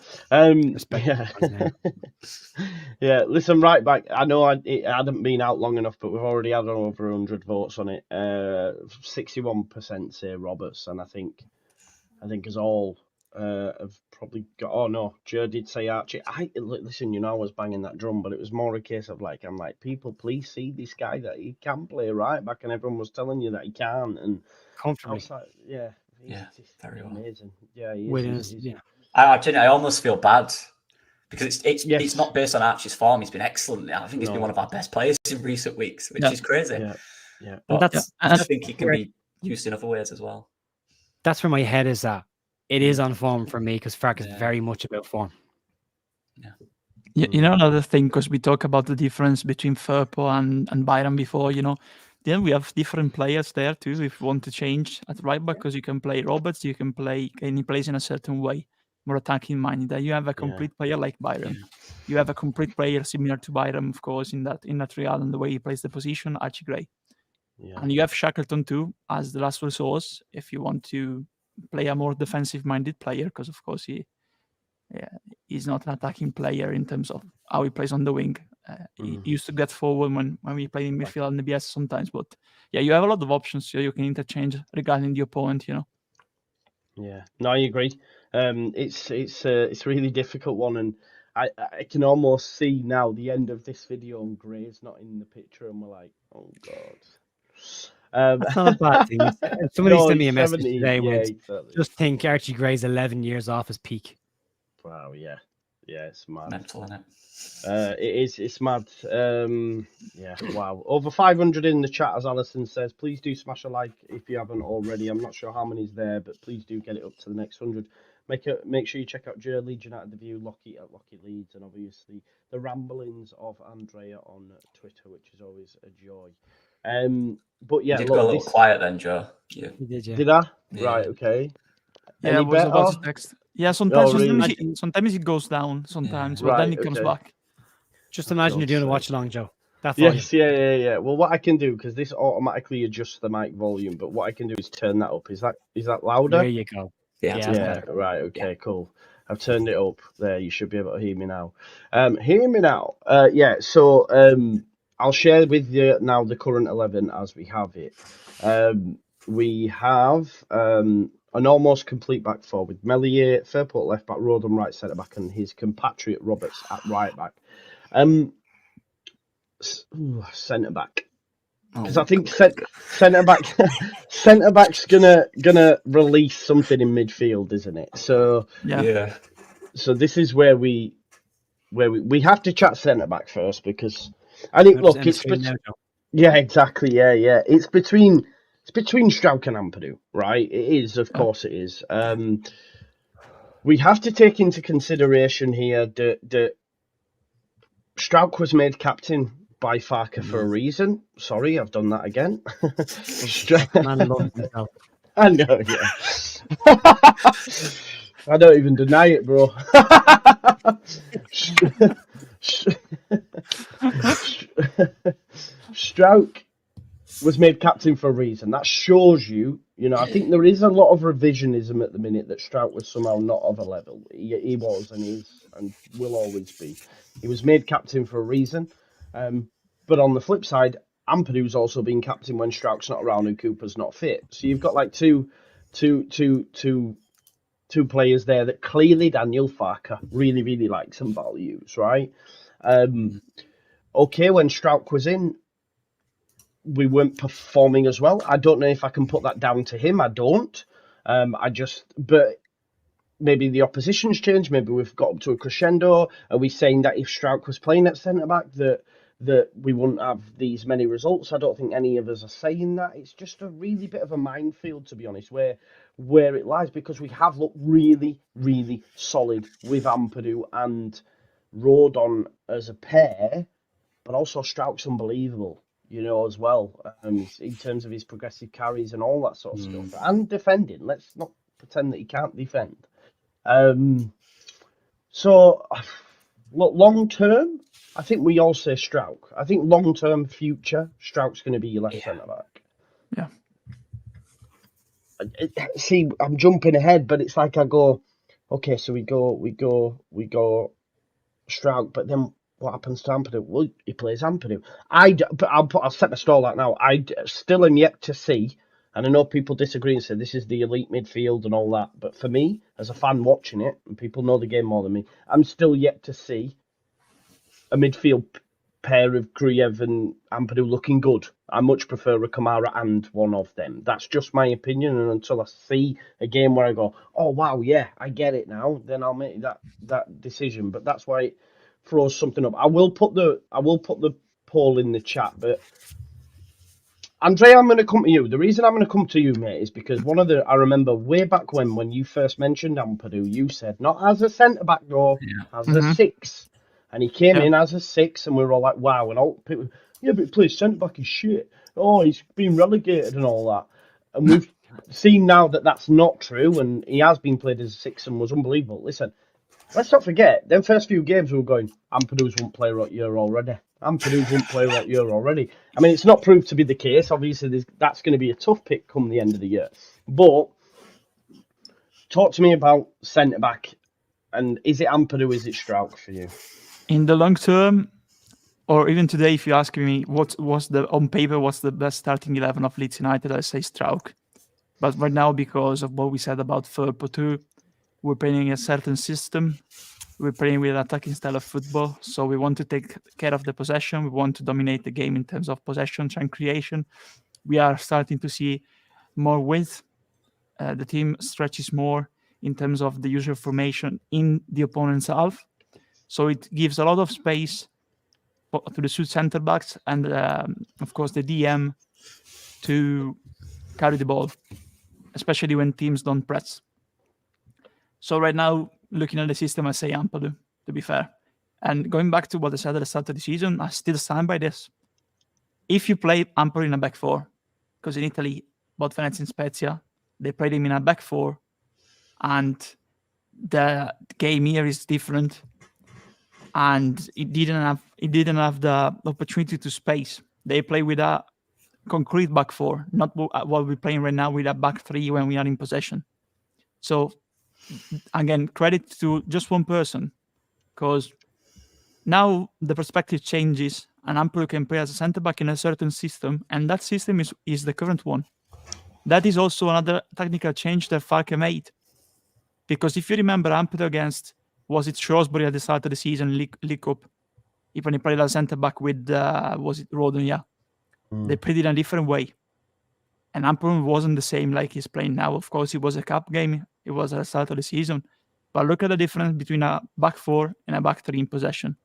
Yeah. Listen, right back. I know it hadn't been out long enough, but we've already had over 100 votes on it. 61% say Roberts, and I think as all have probably got. Oh no, Joe did say Archie. Listen, I was banging that drum, but it was more a case of I'm like, people, please see this guy that he can play right back, and everyone was telling you that he can, and I Comfortably. was like, yeah, he's very well. amazing. Yeah, he Within is. his- yeah. I almost feel bad because it's Yes. not based on Archie's form. He's been excellent. I think he's been No. one of our best players in recent weeks, which Yeah. is crazy. Yeah. But And I think he can be used in other ways as well. that's where my head is at. It is on form for me because Farke is Yeah. very much about form. You know, another thing, because we talk about the difference between Firpo and Byron before, then we have different players there too. If you want to change at right back, because you can play Roberts, you can play any plays in a certain way, more attacking minded. That you have a complete player like Byron. Yeah. You have a complete player similar to Byron, of course, in that Real and the way he plays the position, Archie Gray. Yeah. And you have Shackleton too as the last resource if you want to play a more defensive minded player, because of course he's not an attacking player in terms of how he plays on the wing. He used to get forward when we play in midfield and the BS sometimes, but you have a lot of options so you can interchange regarding the opponent. Yeah, no, I agree. It's a really difficult one, and I can almost see now the end of this video and Gray's not in the picture, and we're like, oh god. That's not a bad thing. Somebody No, sent me he's a message 70, today with exactly. just think Archie Gray's 11 years off his peak. Wow, yeah, it's mad. Mental, isn't it? It's mad. Yeah, wow. Over 500 in the chat, as Alison says. Please do smash a like if you haven't already. I'm not sure how many's there, but please do get it up to the next 100. Make sure you check out Joe, Leeds United The View, Lockie at Lockie Leeds, and obviously the ramblings of Andrea on Twitter, which is always a joy. But yeah, You did look, go a little quiet then, Joe. You did, yeah. Did I? Yeah. Right, okay. Yeah, Any I was about better? to text. Yeah, sometimes, Oh, really? sometimes it goes down, sometimes, but Right, then it comes okay. back. Just imagine you're God's doing a sake. watch along, Joe. That volume. Yes, yeah. Well, what I can do, because this automatically adjusts the mic volume, but what I can do is turn that up. Is that louder? There you go. Yeah, Yeah. Yeah, right, okay, cool. I've turned it up. There, you should be able to hear me now. Hear me now. So I'll share with you now the current 11 as we have it. We have an almost complete back four with Melier, Fairport left back, Rodham right centre back, and his compatriot Roberts at right back. Centre back. Because I think centre back's gonna release something in midfield, isn't it? So Yeah. So this is where we have to chat centre back first, because I think yeah, exactly, yeah. It's between Strauch and Ampadu, right? It is, of course, it is. We have to take into consideration here that Strauch was made captain by Farke for a reason. Sorry, I've done that again. Man loves himself. I know, yeah. I don't even deny it, bro. Strauch was made captain for a reason. That shows you, I think there is a lot of revisionism at the minute that Strauch was somehow not of a level. He was and is and will always be. He was made captain for a reason. But on the flip side, Ampadu's also been captain when Strauch's not around and Cooper's not fit. So you've got like two players there that clearly Daniel Farke really, really likes and values, right? Okay, when Strauch was in, we weren't performing as well. I don't know if I can put that down to him. I don't. But maybe the opposition's changed. Maybe we've got up to a crescendo. Are we saying that if Strauch was playing at centre back that we wouldn't have these many results? I don't think any of us are saying that. It's just a really bit of a minefield, to be honest, where it lies, because we have looked really, really solid with Ampadu and Rodon as a pair, but also Strauch's unbelievable, as well, in terms of his progressive carries and all that sort of stuff. And defending. Let's not pretend that he can't defend. So, look, long term, I think we all say Strauch. I think long term future, Strauch's going to be your left centre back. Yeah. See, I'm jumping ahead, but it's like I go, okay, so we go Strauch, but then what happens to Ampadu? Well, he plays Ampadu. I'll set my stall out now. I still am yet to see And I know people disagree and say this is the elite midfield and all that. But for me, as a fan watching it, and people know the game more than me, I'm still yet to see a midfield pair of Gruyev and Ampadu looking good. I much prefer a Kamara and one of them. That's just my opinion. And until I see a game where I go, oh, wow, yeah, I get it now, then I'll make that decision. But that's why it throws something up. I will put the poll in the chat, but Andre, I'm going to come to you. The reason I'm going to come to you, mate, is because I remember way back when you first mentioned Ampadu, you said, not as a centre-back, though, as a 6. And he came in as a 6, and we were all like, wow. And all people, yeah, but he plays centre-back is shit. Oh, he's been relegated and all that. And we've seen now that that's not true, and he has been played as a 6 and was unbelievable. Listen, let's not forget, them first few games we were going, Ampadu's won't play right year already. Ampadu's won't play right year already. I mean, it's not proved to be the case. Obviously, that's going to be a tough pick come the end of the year. But talk to me about centre-back. And is it Ampadu, is it Strauch for you? In the long term, or even today, if you ask me on paper, what's the best starting 11 of Leeds United, I say Strauch. But right now, because of what we said about Farke too, we're playing a certain system. We're playing with an attacking style of football. So we want to take care of the possession. We want to dominate the game in terms of possession and creation. We are starting to see more width. The team stretches more in terms of the usual formation in the opponent's half. So it gives a lot of space to the two centre backs and, of course, the DM to carry the ball, especially when teams don't press. So right now, looking at the system, I say Ampadu, to be fair. And going back to what I said at the start of the season, I still stand by this. If you play Ampadu in a back 4, because in Italy, both Venezia and Spezia, they played him in a back 4, and the game here is different. And it didn't have the opportunity to space. They play with a concrete back 4, not what we're playing right now with a back 3 when we are in possession. So again, credit to just one person, because now the perspective changes and Ampadu can play as a centre back in a certain system, and that system is the current one. That is also another technical change that Farke made, because if you remember Ampadu against, was it Shrewsbury at the start of the season, League Cup, even he played as centre back with, was it Rodon? Yeah. They played it in a different way. And Ampadu wasn't the same like he's playing now. Of course, it was a cup game. It was at the start of the season. But look at the difference between a back 4 and a back 3 in possession.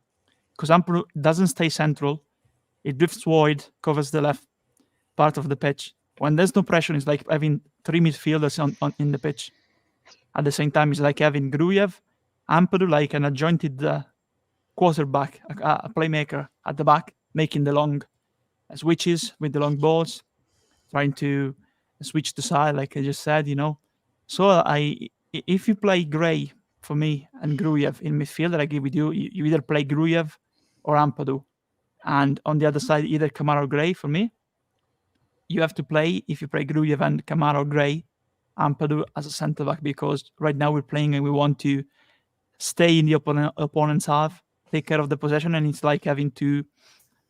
Because Ampadu doesn't stay central. It drifts wide, covers the left part of the pitch. When there's no pressure, it's like having 3 midfielders in the pitch. At the same time, it's like having Gruyev, Ampadu like an adjointed quarterback, a playmaker at the back, making the long switches with the long balls, trying to switch the side, like I just said, So if you play Gray for me and Gruyev in midfield, I agree with you. You either play Gruyev or Ampadu. And on the other side, either Kamara or Gray for me. You have to play, if you play Gruyev and Kamara or Gray, Ampadu as a centre-back, because right now we're playing and we want to stay in the opponent's half, take care of the possession, and it's like having two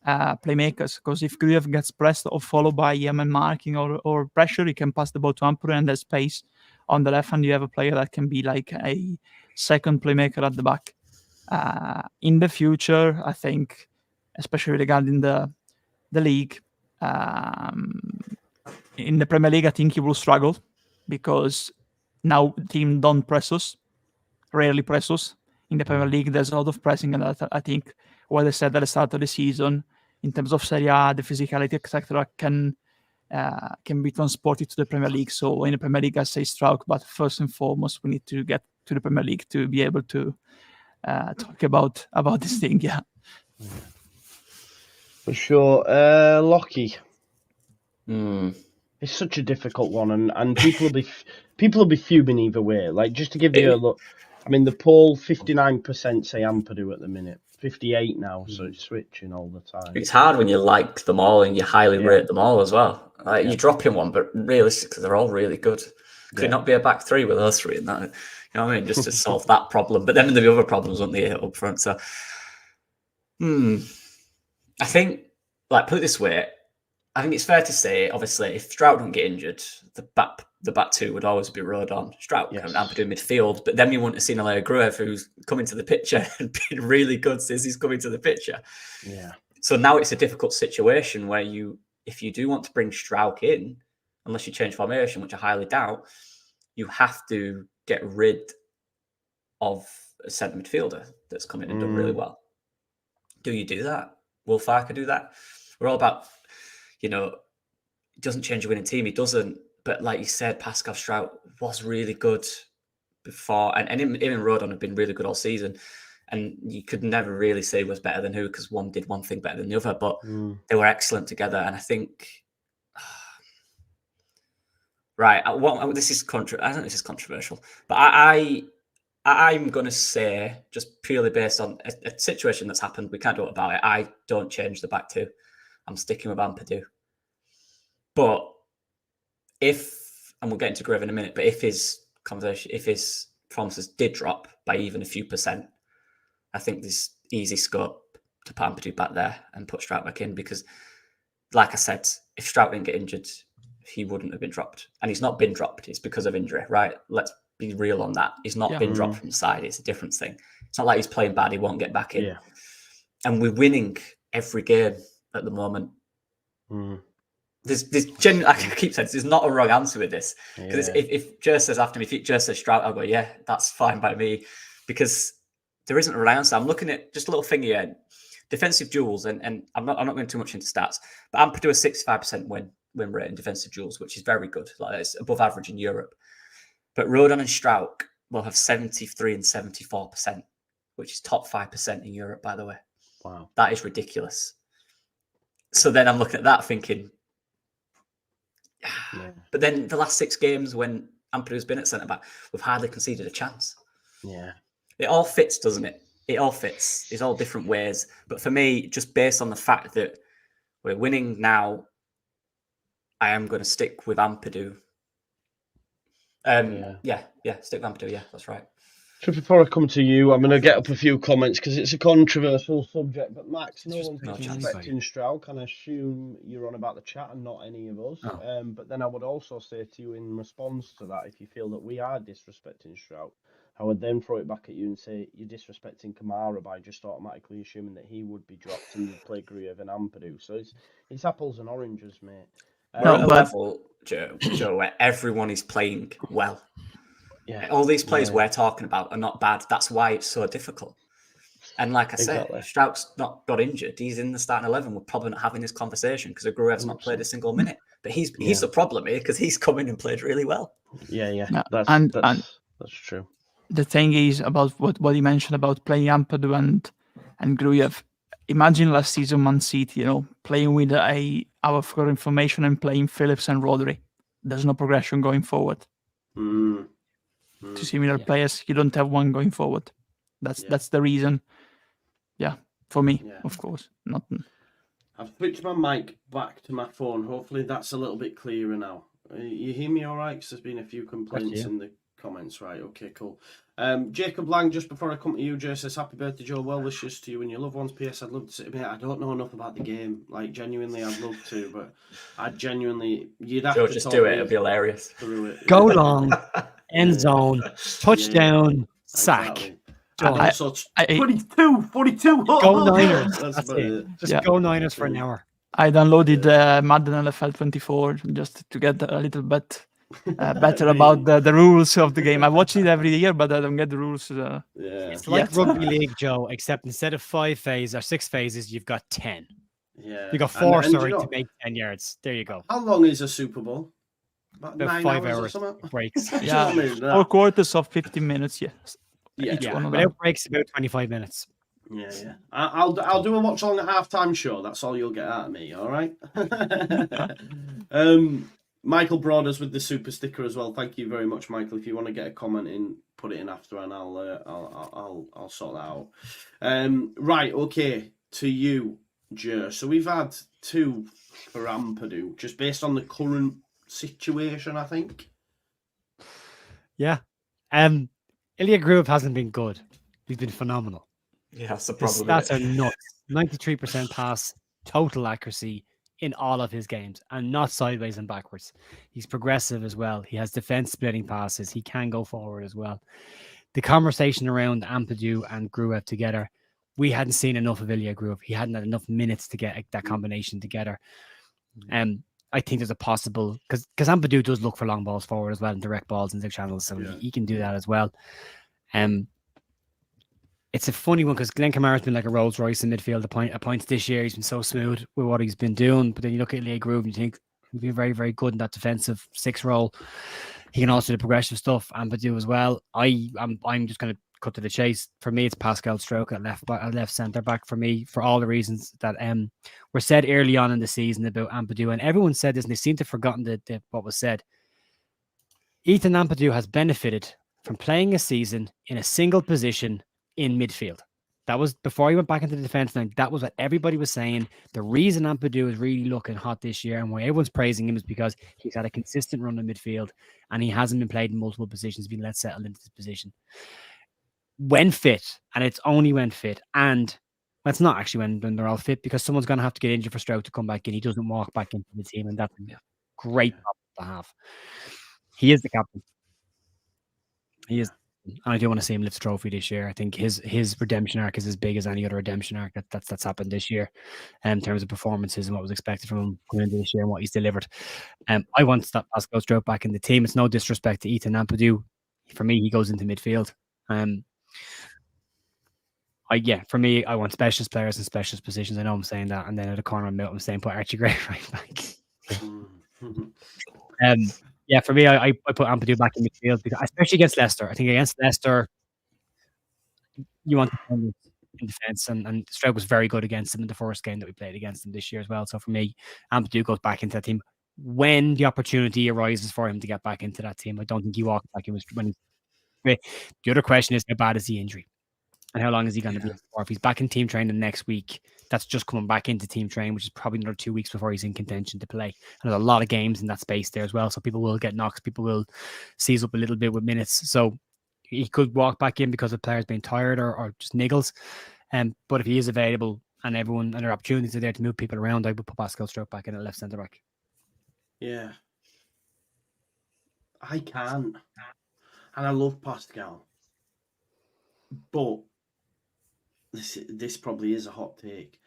playmakers, because if Gruyev gets pressed or followed by Yemen marking or pressure, he can pass the ball to Ampadu, and there's space on the left hand. You have a player that can be like a second playmaker at the back. In the future, I think, especially regarding the league, in the Premier League, I think he will struggle, because now the team don't press us, rarely press us. In the Premier League, there's a lot of pressing, and I think what I said at the start of the season, in terms of Serie A, the physicality, etc., can be transported to the Premier League. So in the Premier League, I say Strauch, but first and foremost, we need to get to the Premier League to be able to talk about this thing. Yeah. For sure. Lockie. It's such a difficult one, and people will be fuming either way. Like, just to give you a look, I mean, the poll, 59% say Ampadu at the minute, 58 now, so it's switching all the time. It's hard when you like them all and you highly rate them all as well. Like, you're dropping one, but realistically, they're all really good. Could it not be a back 3 with those 3 in that? You know what I mean? Just to solve that problem. But then the other problems won't they up front. So, I think, like, put it this way, I think it's fair to say, obviously, if Stroud don't get injured, the back two would always be Rodon, Stroud, and Ampadu midfield. But then we wouldn't have seen Gruev, who's coming to the picture and been really good since he's coming to the picture. Yeah. So now it's a difficult situation where if you do want to bring Stroud in, unless you change formation, which I highly doubt, you have to get rid of a centre midfielder that's come in and done really well. Do you do that? Will Farke do that? We're all about, it doesn't change a winning team. He doesn't. But like you said, Pascal Stroud was really good before. And him and Rodon have been really good all season. And you could never really say was better than who, because one did one thing better than the other. But they were excellent together. And I think... Right. I don't know if this is controversial. But I'm going to say, just purely based on a situation that's happened, we can't do it about it, I don't change the back two. I'm sticking with Ampadu. But and we'll get into Gruev in a minute, but if his promises did drop by even a few percent, I think there's easy scope to put Ampadu back there and put Stroud back in, because, like I said, if Stroud didn't get injured, he wouldn't have been dropped. And he's not been dropped. It's because of injury, right? Let's be real on that. He's not been dropped from the side. It's a different thing. It's not like he's playing bad. He won't get back in. Yeah. And we're winning every game at the moment. There's I keep saying there's not a wrong answer with this. Because if Jer says after me, if Jer says Stroud, I'll go, yeah, that's fine by me. Because there isn't a right answer. I'm looking at just a little thing here. Defensive duels, and I'm not going too much into stats, but Ampadu a 65% win rate in defensive duels, which is very good. Like, it's above average in Europe. But Rodon and Stroud will have 73 and 74%, which is top 5% in Europe, by the way. Wow. That is ridiculous. So then I'm looking at that thinking, but then the last 6 games when Ampadu's been at centre-back, we've hardly conceded a chance. Yeah. It all fits, doesn't it? It all fits. It's all different ways. But for me, just based on the fact that we're winning now, I am going to stick with Ampadu. Stick with Ampadu. Yeah, that's right. So before I come to you, I'm going to get up a few comments because it's a controversial subject. But Max, no one's disrespecting Stroud. Can I assume you're on about the chat and not any of us? Oh. But then I would also say to you in response to that, if you feel that we are disrespecting Stroud, I would then throw it back at you and say you're disrespecting Kamara by just automatically assuming that he would be dropped and you'd play Gruev and Ampadu. So it's apples and oranges, mate. We're at a level, Joe, where everyone is playing well. Yeah, all these players we're talking about are not bad. That's why it's so difficult. And like I said, Stroud's not got injured. He's in the starting 11. We're probably not having this conversation because Gruev's not played a single minute. But he's the problem here because he's come in and played really well. Yeah. That's true. The thing is about what you mentioned about playing Ampadu and Gruev. Imagine last season Man City, playing with our current formation and playing Phillips and Rodri. There's no progression going forward. To similar players, you don't have one going forward. That's the reason. Yeah, for me, of course. Not. I've switched my mic back to my phone. Hopefully that's a little bit clearer now. You hear me all right? Because there's been a few complaints in the comments. Right, okay, cool. Jacob Lang, just before I come to you, Jay says, happy birthday, Joe. Well wishes to you and your loved ones. P.S. I'd love to sit. I don't know enough about the game. Like, genuinely, I'd love to, but you'd have Joe, to just do it. It'll be hilarious. Go long, end zone, touchdown, sack. Exactly. 42. Go Niners. That's it. Just go Niners for an hour. I downloaded Madden NFL 24 just to get a little bit better about the rules of the game. I watch it every year, but I don't get the rules. It's like rugby league, Joe, except instead of 5 phases or 6 phases, you've got 10. Yeah, you got 4 to make 10 yards. There you go. How long is a Super Bowl? About 5 hours breaks. 4 quarters of 15 minutes. Without breaks, about 25 minutes. Yeah. I'll do a watch along at halftime show. That's all you'll get out of me. All right. Michael Broaders with the super sticker as well. Thank you very much, Michael. If you want to get a comment in, put it in after, and I'll sort that out. Right. Okay. To you, Jer. So we've had 2 for Ampadu, just based on the current situation, I think. Yeah. Ilya Gruev hasn't been good. He's been phenomenal. Yeah, that's the problem. His stats are nuts. 93% pass, total accuracy, in all of his games, and not sideways and backwards. He's progressive as well. He has defense splitting passes. He can go forward as well. The conversation around Ampadu and Gruev together, we hadn't seen enough of Ilya Gruev. He hadn't had enough minutes to get that combination together. I think there's a possible, because Ampadu does look for long balls forward as well and direct balls into channels, so he can do that as well. It's a funny one because Glenn Kamara's been like a Rolls Royce in midfield at points this year. He's been so smooth with what he's been doing. But then you look at Ilya Gruev and you think he'll be very, very good in that defensive 6 role. He can also do the progressive stuff, Ampadu as well. I'm just going to cut to the chase. For me, it's Pascal Stroke at left centre back for me, for all the reasons that were said early on in the season about Ampadu. And everyone said this and they seem to have forgotten what was said. Ethan Ampadu has benefited from playing a season in a single position in midfield. That was before he went back into the defense line. That was what everybody was saying. The reason Ampadu is really looking hot this year and why everyone's praising him is because he's had a consistent run in midfield and he hasn't been played in multiple positions, been let settle into this position. When fit, and it's only when fit, and it's not actually when they're all fit, because someone's going to have to get injured for Stroke to come back in. He doesn't walk back into the team, and that's a great problem to have. He is the captain. He is. And I do want to see him lift the trophy this year. I think his redemption arc is as big as any other redemption arc that's happened this year, in terms of performances and what was expected from him going into this year and what he's delivered. I want to stop Pascal Stroke back in the team. It's no disrespect to Ethan Ampadu. For me, he goes into midfield. For me, I want specialist players in specialist positions. I know I'm saying that, and then at the corner I'm saying put Archie Gray right back. For me, I put Ampadu back in midfield, because especially against Leicester. I think against Leicester, you want to in defence, and Stroke was very good against him in the first game that we played against him this year as well. So for me, Ampadu goes back into that team when the opportunity arises for him to get back into that team. I don't think he walked back in when. The other question is, how bad is the injury? And how long is he going to be for? If he's back in team training next week, that's just coming back into team training, which is probably another 2 weeks before he's in contention to play. And there's a lot of games in that space there as well. So people will get knocks. People will seize up a little bit with minutes. So he could walk back in because the player's being tired or just niggles. But if he is available and there are opportunities are there to move people around, I would put Pascal Stroke back in at left centre back. Yeah. I can. And I love Pascal. But this probably is a hot take.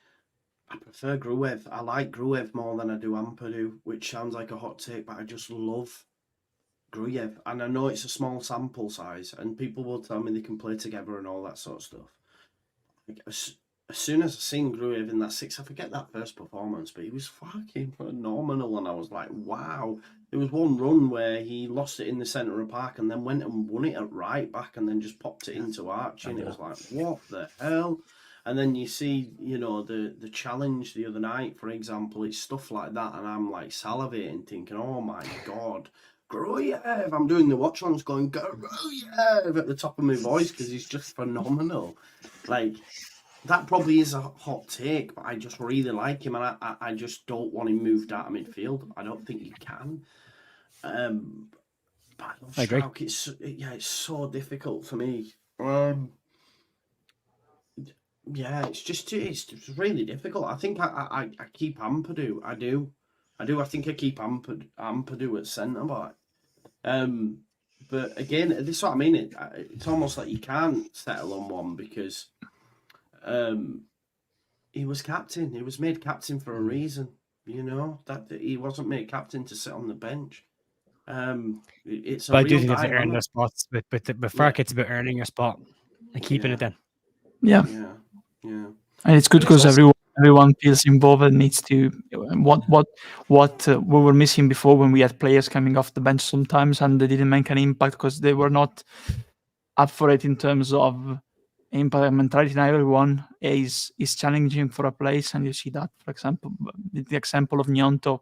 I prefer Gruev. I like Gruev more than I do Ampadu, which sounds like a hot take, but I just love Gruev. And I know it's a small sample size, and people will tell me they can play together and all that sort of stuff. Like, as soon as I seen Gruev in that 6, I forget that first performance, but he was fucking phenomenal, and I was like, wow. There was one run where he lost it in the centre of the park and then went and won it at right back and then just popped it into Archie, and it was like, what the hell? And then you see, the challenge the other night, for example, it's stuff like that, and I'm like salivating, thinking, oh my God, Gruev. I'm doing the watch-ons going, Gruev at the top of my voice because he's just phenomenal. Like, that probably is a hot take, but I just really like him, and I just don't want him moved out of midfield. I don't think you can. But I love Stroke. It's so difficult for me. It's really difficult. I think I keep Ampadu. I do. I think I keep Ampadu at centre back. But again, this is what I mean. It's almost like you can't settle on one because he was captain. He was made captain for a reason. That he wasn't made captain to sit on the bench. It's. I do think it's earn their spots. But Farke, it's about earning your spot and keeping it then. Yeah. And it's good because everyone feels involved and needs to. What we were missing before when we had players coming off the bench sometimes and they didn't make an impact because they were not up for it in terms of impact and mentality. Now everyone is challenging for a place, and you see that, for example, the example of Nyonto.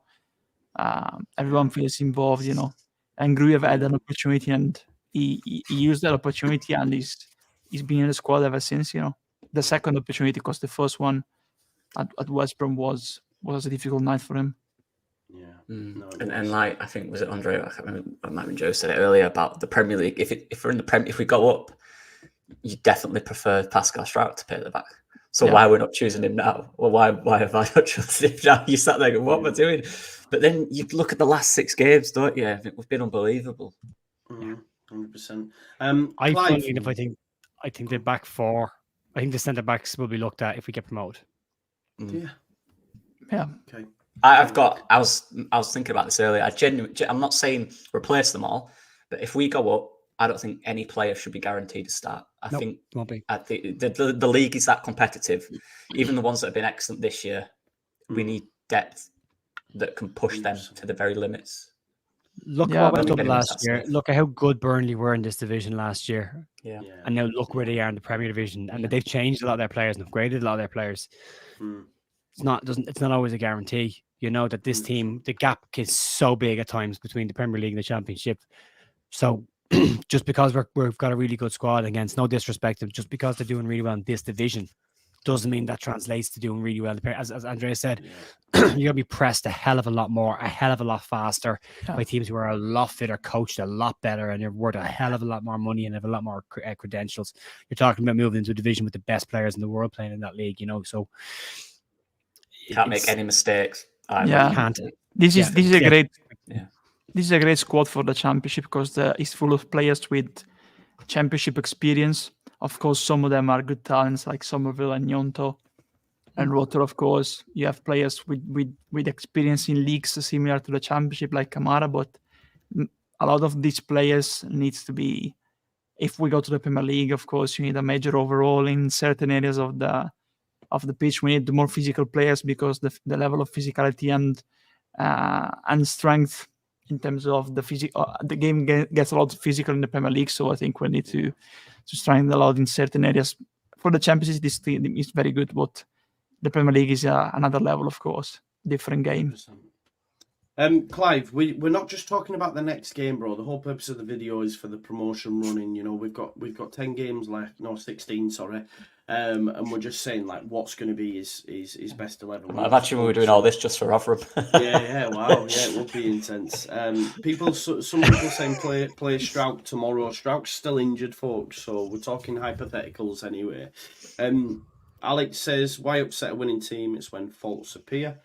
Everyone feels involved, and Gruev had an opportunity and he used that opportunity, and he's been in the squad ever since. The second opportunity, because the first one at West Brom was a difficult night for him. Yeah, and like I think was it Andre? I can't remember. I might have been Joe said it earlier about the Premier League. If we're in the if we go up, you definitely prefer Pascal Strouk to play at the back. So why we're not choosing him now? Well, why have I not chosen him now? You sat there going, what am I doing? But then you look at the last 6 games, don't you? We've been unbelievable. 100%. I Clive, funnily enough, I think the back four, I think the centre backs will be looked at if we get promoted. Yeah. Okay. I was thinking about this earlier. I'm not saying replace them all, but if we go up, I don't think any player should be guaranteed to start. I think won't be. The league is that competitive. Even the ones that have been excellent this year, we need depth that can push them to the very limits. Look at what went up last year. Look at how good Burnley were in this division last year. Yeah. And now look where they are in the Premier Division. And they've changed a lot of their players and upgraded a lot of their players. It's not always a guarantee. You know that this team, the gap is so big at times between the Premier League and the Championship. So just because we've got a really good squad against, no disrespect, just because they're doing really well in this division doesn't mean that translates to doing really well. As Andrea said, you're going to be pressed a hell of a lot more, a hell of a lot faster by teams who are a lot fitter, coached a lot better, and you're worth a hell of a lot more money and have a lot more credentials. You're talking about moving into a division with the best players in the world playing in that league, you know, so can't make any mistakes. Can't. This is a great this is a great squad for the Championship because it's full of players with Championship experience. Of course, some of them are good talents like Somerville and Nyonto and Rotor. Of course, you have players with experience in leagues similar to the Championship like Kamara, but a lot of these players needs to be. If we go to the Premier League, of course, you need a major overhaul in certain areas of the pitch. We need more physical players because the level of physicality and strength in terms of the game gets a lot physical in the Premier League. So I think we need to strengthen a lot in certain areas. For the Championship, this team is very good, but the Premier League is another level, of course, different game. 100%. Clive, we're not just talking about the next game, bro. The whole purpose of the video is for the promotion running. You know, we've got 10 games left, no 16, sorry. And we're just saying like what's going to be his best 11. I imagine we were doing all this just for Rotherham. Wow, it would be intense. Some people saying play Strouk tomorrow. Strouk's still injured, folks. So we're talking hypotheticals anyway. Alex says, why upset a winning team? It's when faults appear.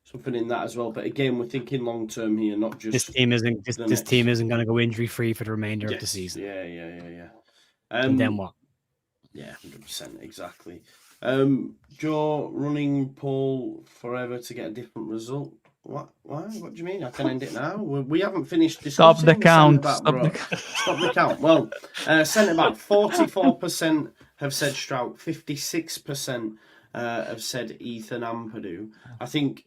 Something in that as well. But again, we're thinking long term here, not just this team isn't going to go injury free for the remainder of the season. Yeah. And then what? Yeah, 100%, exactly. Joe, running Paul forever to get a different result. What do you mean? I can end it now. We haven't finished discussing. Stop the count. Stop the count. Well, centre back 44% have said Strouk, 56% have said Ethan Ampadu. I think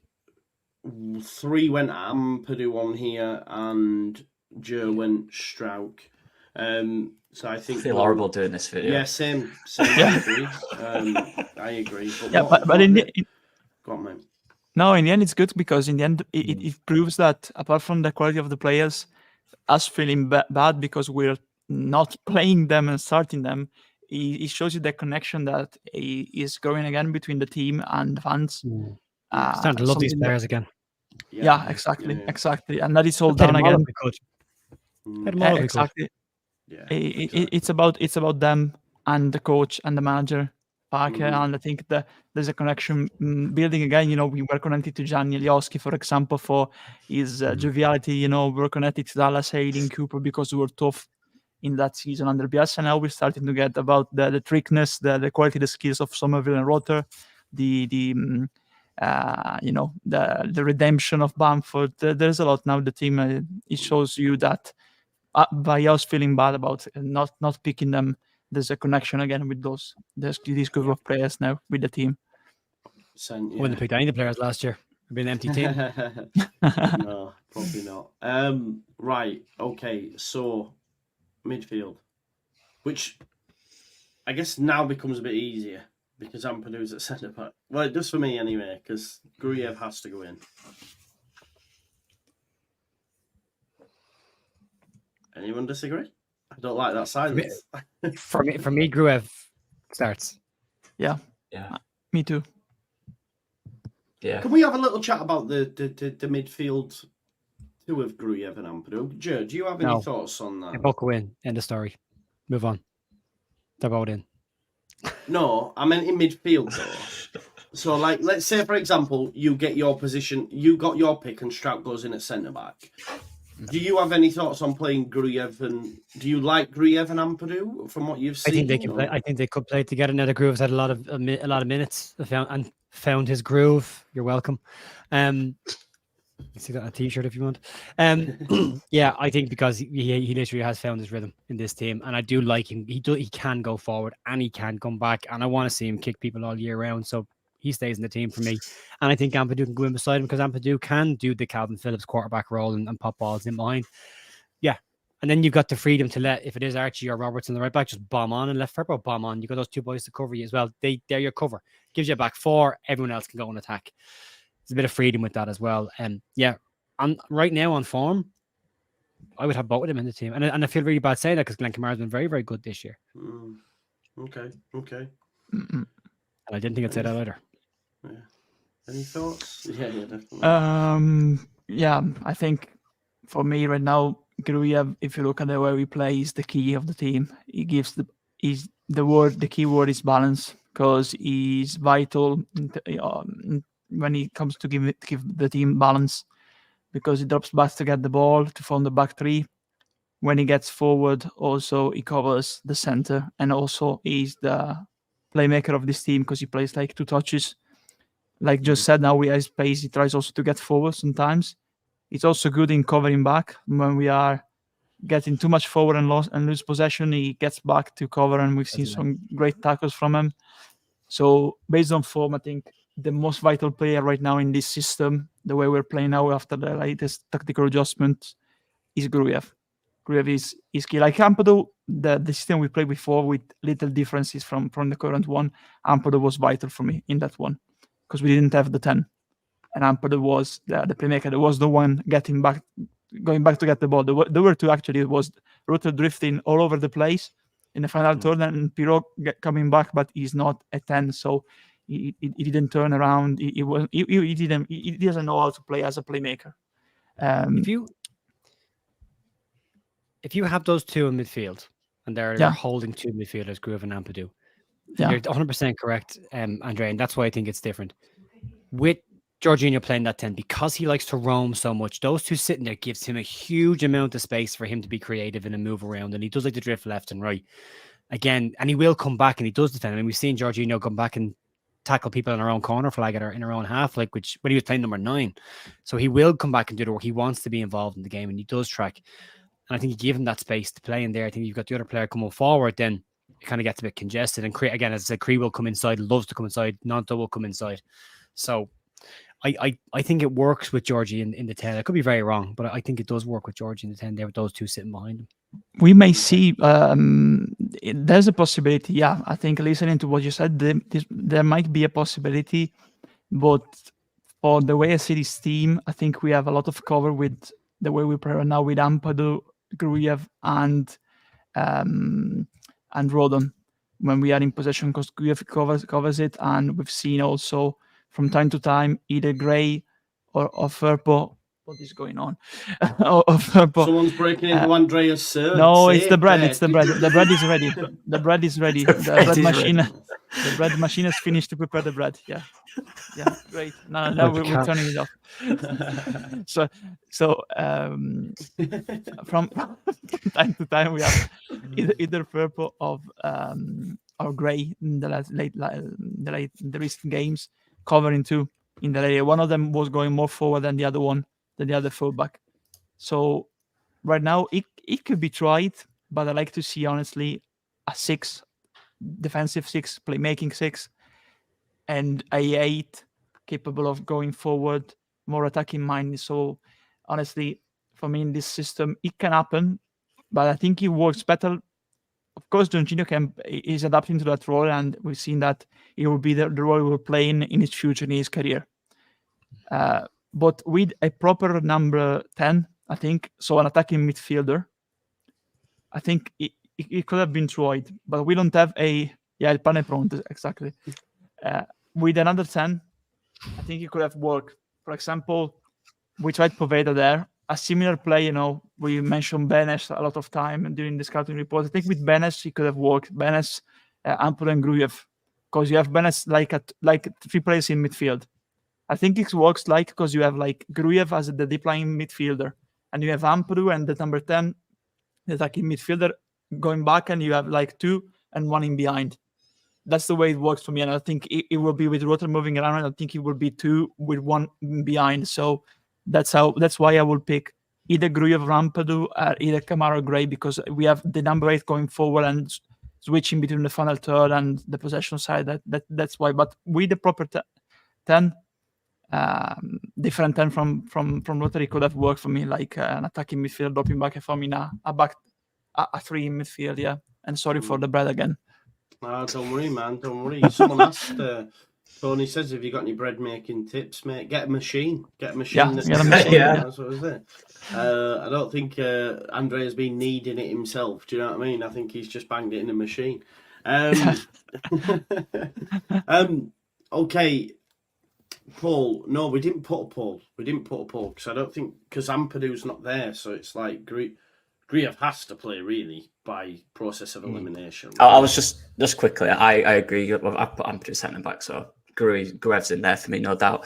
3 went Ampadu on here, and Joe went Strouk. So I think I feel horrible doing this video. Yeah, same. I agree. But in the, go on, mate. No, in the end, it's good because in the end, it proves that apart from the quality of the players, us feeling bad because we're not playing them and starting them, it shows you the connection that is growing again between the team and the fans. Starting to love these players again. Yeah, exactly. And that is all down again. Exactly. Yeah, it's about them and the coach and the manager, Farke, and I think there's a connection building again. You know, we were connected to Jan Jeliowski, for example, for his joviality. You know, we were connected to Dallas Hayden Cooper because we were tough in that season under Bielsa. Now we're starting to get about the trickness, the quality, the skills of Somerville and Rotor, the redemption of Bamford. There's a lot now. The team it shows you that. By us feeling bad about not picking them, there's a connection again with these group of players now with the team. Wouldn't have picked any of the players last year. It'd be an empty team. No, probably not. Right, okay, so midfield, which I guess now becomes a bit easier because Ampadu's at centre back. Well, it does for me anyway, because Gruyev has to go in. Anyone disagree? I don't like that silence. For me, Gruyev starts. Yeah. Me too. Yeah. Can we have a little chat about the midfield two of Gruyev and Ampadu? Joe, do you have any thoughts on that? They both go in. End of story. Move on. They're both in. No, I meant in midfield though. So, like, let's say, for example, you get your position, you got your pick, and Strout goes in at centre back. Do you have any thoughts on playing Gruyev, and do you like Gruyev and Ampadu from what you've seen? I think they can play. I think they could play together. Now the Groove's had a lot of minutes. Found his groove. You're welcome. You see that on a t-shirt if you want. Yeah, I think because he literally has found his rhythm in this team, and I do like him. He can go forward and he can come back, and I want to see him kick people all year round. So he stays in the team for me, and I think Ampadu can go in beside him because Ampadu can do the Calvin Phillips quarterback role and pop balls in behind. Yeah, and then you've got the freedom to let, if it is Archie or Roberts in the right back, just bomb on, and left Firpo bomb on. You got those two boys to cover you as well. They're your cover. Gives you a back four. Everyone else can go and attack. There's a bit of freedom with that as well. Yeah, right now on form, I would have both of them in the team. And I feel really bad saying that because Glenn Kamara's been very, very good this year. Okay. Mm-mm. And I didn't think I'd say that either. Yeah. Any thoughts? Yeah, definitely. Yeah, I think for me right now, Gruyev, if you look at the way we play, is the key of the team. He gives the key word is balance, because he's vital when it comes to give the team balance, because he drops back to get the ball to form the back three. When he gets forward, also he covers the center, and also he's the playmaker of this team because he plays like two touches. Like just said, now we have space. He tries also to get forward sometimes. It's also good in covering back when we are getting too much forward and lose possession. He gets back to cover, and we've seen some great tackles from him. So based on form, I think the most vital player right now in this system, the way we're playing now after the latest tactical adjustment, is Gruyev. Gruyev is key. Like Ampadu, the system we played before with little differences from the current one, Ampadu was vital for me in that one because we didn't have the 10. And Ampadu was the playmaker. There was the one going back to get the ball. There were two actually. It was Rutter drifting all over the place in the final third, and Pirot coming back, but he's not a 10, so he didn't turn around. He doesn't know how to play as a playmaker. If you have those two in midfield, and they're holding two midfielders, Groove and Ampadu, you're 100% correct, Andre, and that's why I think it's different. With Jorginho playing that 10, because he likes to roam so much, those two sitting there gives him a huge amount of space for him to be creative and move around, and he does like to drift left and right. Again, and he will come back and he does defend. I mean, we've seen Jorginho come back and tackle people in our own corner flag in our own half, like which when he was playing number 9. So he will come back and do the work. He wants to be involved in the game, and he does track. And I think you give him that space to play in there. I think you've got the other player coming forward, then it kind of gets a bit congested. And again, as I said, Cree will come inside, loves to come inside, Nonto will come inside. So I think it works with Georgie in the 10. I could be very wrong, but I think it does work with Georgie in the 10 there with those two sitting behind him. We may see there's a possibility. Yeah, I think listening to what you said, there might be a possibility, but for the way I see this team, I think we have a lot of cover with the way we play right now with Ampadu, Gruyev, and Rodon when we are in possession, because Gruyev covers it, and we've seen also from time to time either Gray or Firpo. What is going on? Someone's breaking into Andreas' shirt. No, it's the bread. It's the bread. The bread is ready. The bread is ready. The bread machine has finished to prepare the bread. Yeah, great. Now we're turning it off. So from time to time we have either Firpo or Gray in the recent games covering two in the area. One of them was going more forward than the other one. Than the other fullback. So right now it could be tried, but I like to see honestly a 6, defensive 6, playmaking 6, and a 8 capable of going forward, more attacking minded. So honestly, for me in this system, it can happen, but I think it works better. Of course, Jorginho is adapting to that role, and we've seen that it will be the role he will play in his future, in his career. But with a proper number 10, I think, so an attacking midfielder, I think it could have been tried, but we don't have il pane pronto, exactly. With another 10, I think it could have worked. For example, we tried Poveda there, a similar play, we mentioned Benes a lot of time during the scouting report. I think with Benes, it could have worked. Benes Ampadu and Grujev, because you have Bennett like 3 players in midfield. I think it works because you have like Grujev as the deep lying midfielder, and you have Ampadu and the number 10, the attacking midfielder, going back, and you have like 2 and 1 in behind. That's the way it works for me, and I think it will be with Rotter moving around. I think it will be 2 with 1 behind. So that's why I will pick either Grujev or Ampadu, or either Kamara or Gray, because we have the number 8 going forward and switching between the final third and the possession side. That's why. But with the proper 10, different 10 from Rotary could have worked for me, like an attacking midfield dropping back from in a 3 in midfield. Yeah, and sorry for the bread again. Don't worry, man. Don't worry. Someone asked. Tony says, "Have you got any bread making tips, mate? Get a machine. Get a machine." Yeah. That's what it is. I don't think Andre has been kneading it himself. Do you know what I mean? I think he's just banged it in a machine. Okay, Paul. No, we didn't put a Paul. Because I don't think because Ampadu's not there, so it's like Grujev has to play really by process of elimination. Right? I was just quickly. I agree. I put Ampadu centre back, so Grujev's in there for me, no doubt.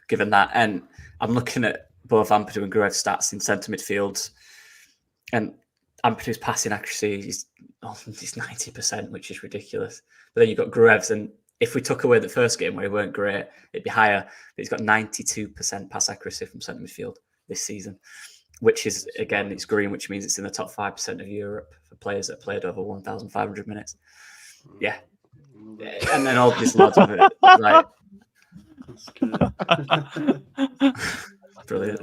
Given that, and I'm looking at both Ampadu and Grujev's stats in centre midfield, and Ampadu's passing accuracy is 90%, which is ridiculous. But then you've got Grujev's, and if we took away the first game where he weren't great, it'd be higher. But he's got 92% pass accuracy from centre midfield this season, which is, again, it's green, which means it's in the top 5% of Europe for players that played over 1,500 minutes. Yeah. And then all these lads of it, like... That's good. Brilliant.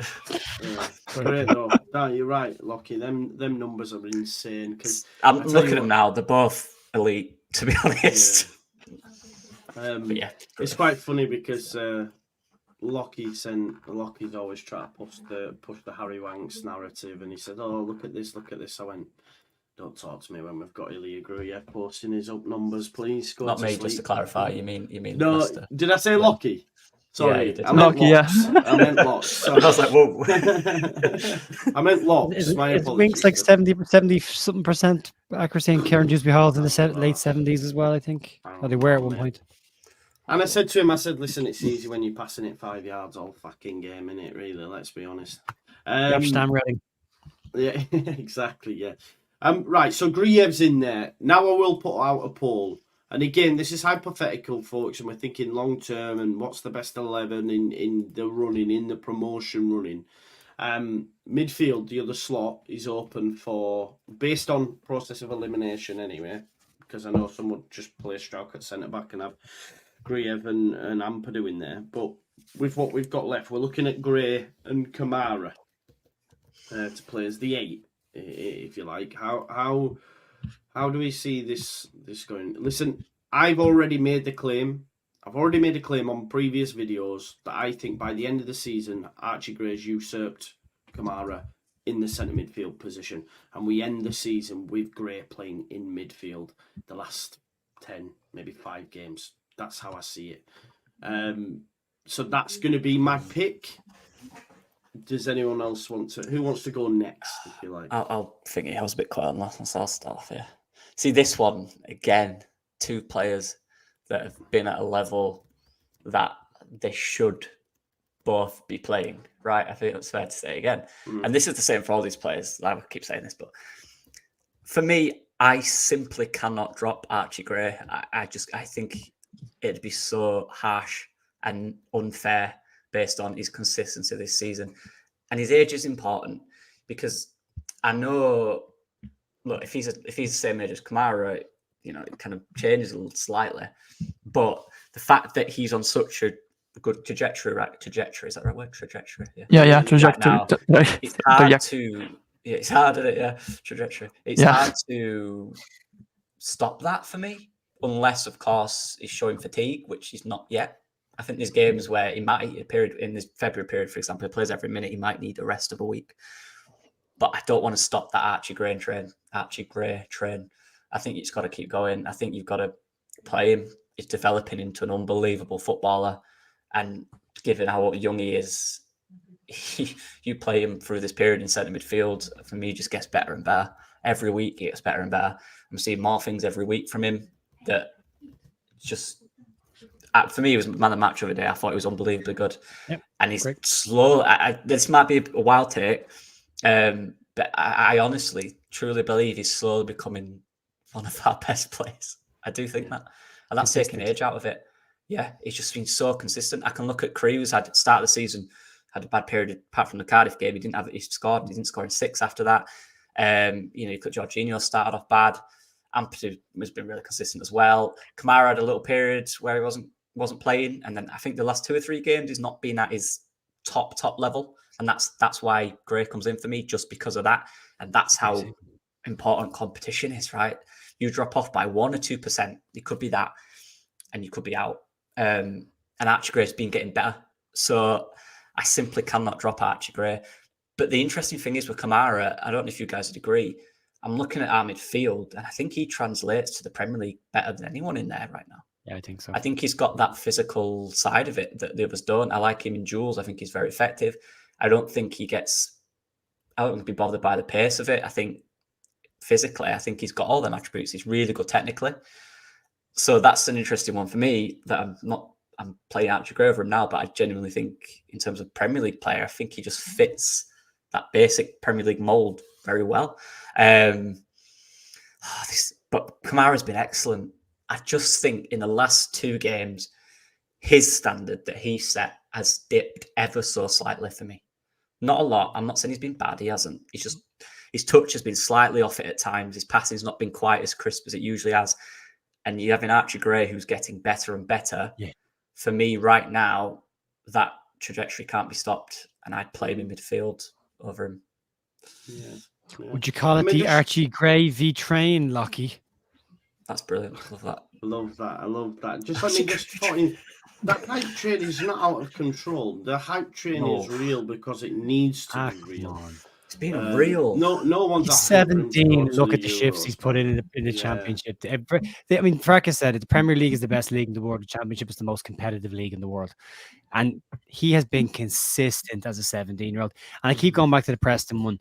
Great, though. No, you're right, Lockie. Them numbers are insane. I'm looking at them now. They're both elite, to be honest. Yeah. But yeah, it's quite funny because... Lockie's always trying to push the Harry Wanks narrative, and he said, "Oh, look at this." I went, "Don't talk to me when we've got Ilya Grujev posting his up numbers, please." Not me, just to clarify. You mean no? Leicester. Did I say Lockie? Sorry, yeah, I meant Lockie, Locks. I meant Locks. I was like, whoa. I meant Locks. My It's apologies. Winks like 70 something percent accuracy in Kieran Dewsbury Halls in the late 70s as well, I think. Or they were at one point. And I said to him, "Listen, it's easy when you're passing it 5 yards all fucking game, innit? Really, let's be honest." Stam Reading. Yeah, exactly. Yeah. Right. So Grujev's in there now. I will put out a poll, and again, this is hypothetical, folks, and we're thinking long term. And what's the best 11 in the running, in the promotion running? Midfield, the other slot is open for based on process of elimination, anyway. Because I know someone would just play Strauch at centre back and have Grujev and Ampadu in there, but with what we've got left, we're looking at Gray and Kamara to play as the 8, if you like. How do we see this going? Listen, I've already made the claim. I've already made a claim on previous videos that I think by the end of the season, Archie Gray's usurped Kamara in the centre midfield position, and we end the season with Gray playing in midfield the last 10, maybe 5 games. That's how I see it. So that's going to be my pick. Does anyone else want to? Who wants to go next, if you like? I'll think I was a bit quiet on last one, so I'll start off here. See, this one, again, 2 players that have been at a level that they should both be playing, right? I think it's fair to say again. And this is the same for all these players. I keep saying this, but for me, I simply cannot drop Archie Gray. I think it'd be so harsh and unfair based on his consistency this season. And his age is important because I know, look, if he's the same age as Kamara, it kind of changes a little slightly. But the fact that he's on such a good trajectory, is that the right word? Trajectory? Yeah, trajectory. Right, it's hard to... Yeah, it's hard, isn't it? Yeah, trajectory. It's hard to stop that for me, unless, of course, he's showing fatigue, which he's not yet. I think there's games where he might, in this February period, for example, he plays every minute, he might need a rest of a week. But I don't want to stop that Archie Gray train. I think it's got to keep going. I think you've got to play him. He's developing into an unbelievable footballer. And given how young he is, you play him through this period in centre midfield, for me, just gets better and better. Every week, he gets better and better. I'm seeing more things every week from him. that just for me, it was man of the match of the day. I thought it was unbelievably good. Yep, And he's great. slow. This might be a wild take, but I honestly, truly believe he's slowly becoming one of our best players. I do think that. And that's taking age out of it. Yeah, he's just been so consistent. I can look at Cruz, at the start of the season, had a bad period apart from the Cardiff game. He didn't score in 6 after that. You look at Jorginho, started off bad. Ampadu has been really consistent as well. Kamara had a little period where he wasn't playing, and then I think the last 2 or 3 games he's not been at his top level, and that's why Gray comes in for me, just because of that. And that's how important competition is, right? You drop off by 1 or 2%, it could be that, and you could be out. And Archie Gray's been getting better, so I simply cannot drop Archie Gray. But the interesting thing is with Kamara, I don't know if you guys would agree, I'm looking at our midfield, and I think he translates to the Premier League better than anyone in there right now. Yeah, I think so. I think he's got that physical side of it that the others don't. I like him in duels. I think he's very effective. I don't think he'd be bothered by the pace of it. I think physically, I think he's got all them attributes. He's really good technically. So that's an interesting one for me that I'm playing Archie Gray over him now, but I genuinely think in terms of Premier League player, I think he just fits that basic Premier League mold very well. But Kamara's been excellent. I just think in the last 2 games, his standard that he set has dipped ever so slightly for me. Not a lot. I'm not saying he's been bad. He hasn't. He's just, his touch has been slightly off it at times. His passing's not been quite as crisp as it usually has. And you have an Archie Gray who's getting better and better. Yeah. For me right now, that trajectory can't be stopped. And I'd play him in midfield over him. Yeah. Would you call it the Archie Gray V-Train, Lockie? That's brilliant. I love that. I love that. Just let me just put in, that hype train is not out of control. The hype train is real because it needs to be real. It's been real. No one's. He's 17. Look at the shifts he's put in the championship. I mean, Farke said it. The Premier League is the best league in the world. The Championship is the most competitive league in the world, and he has been consistent as a 17-year-old. And I keep going back to the Preston one.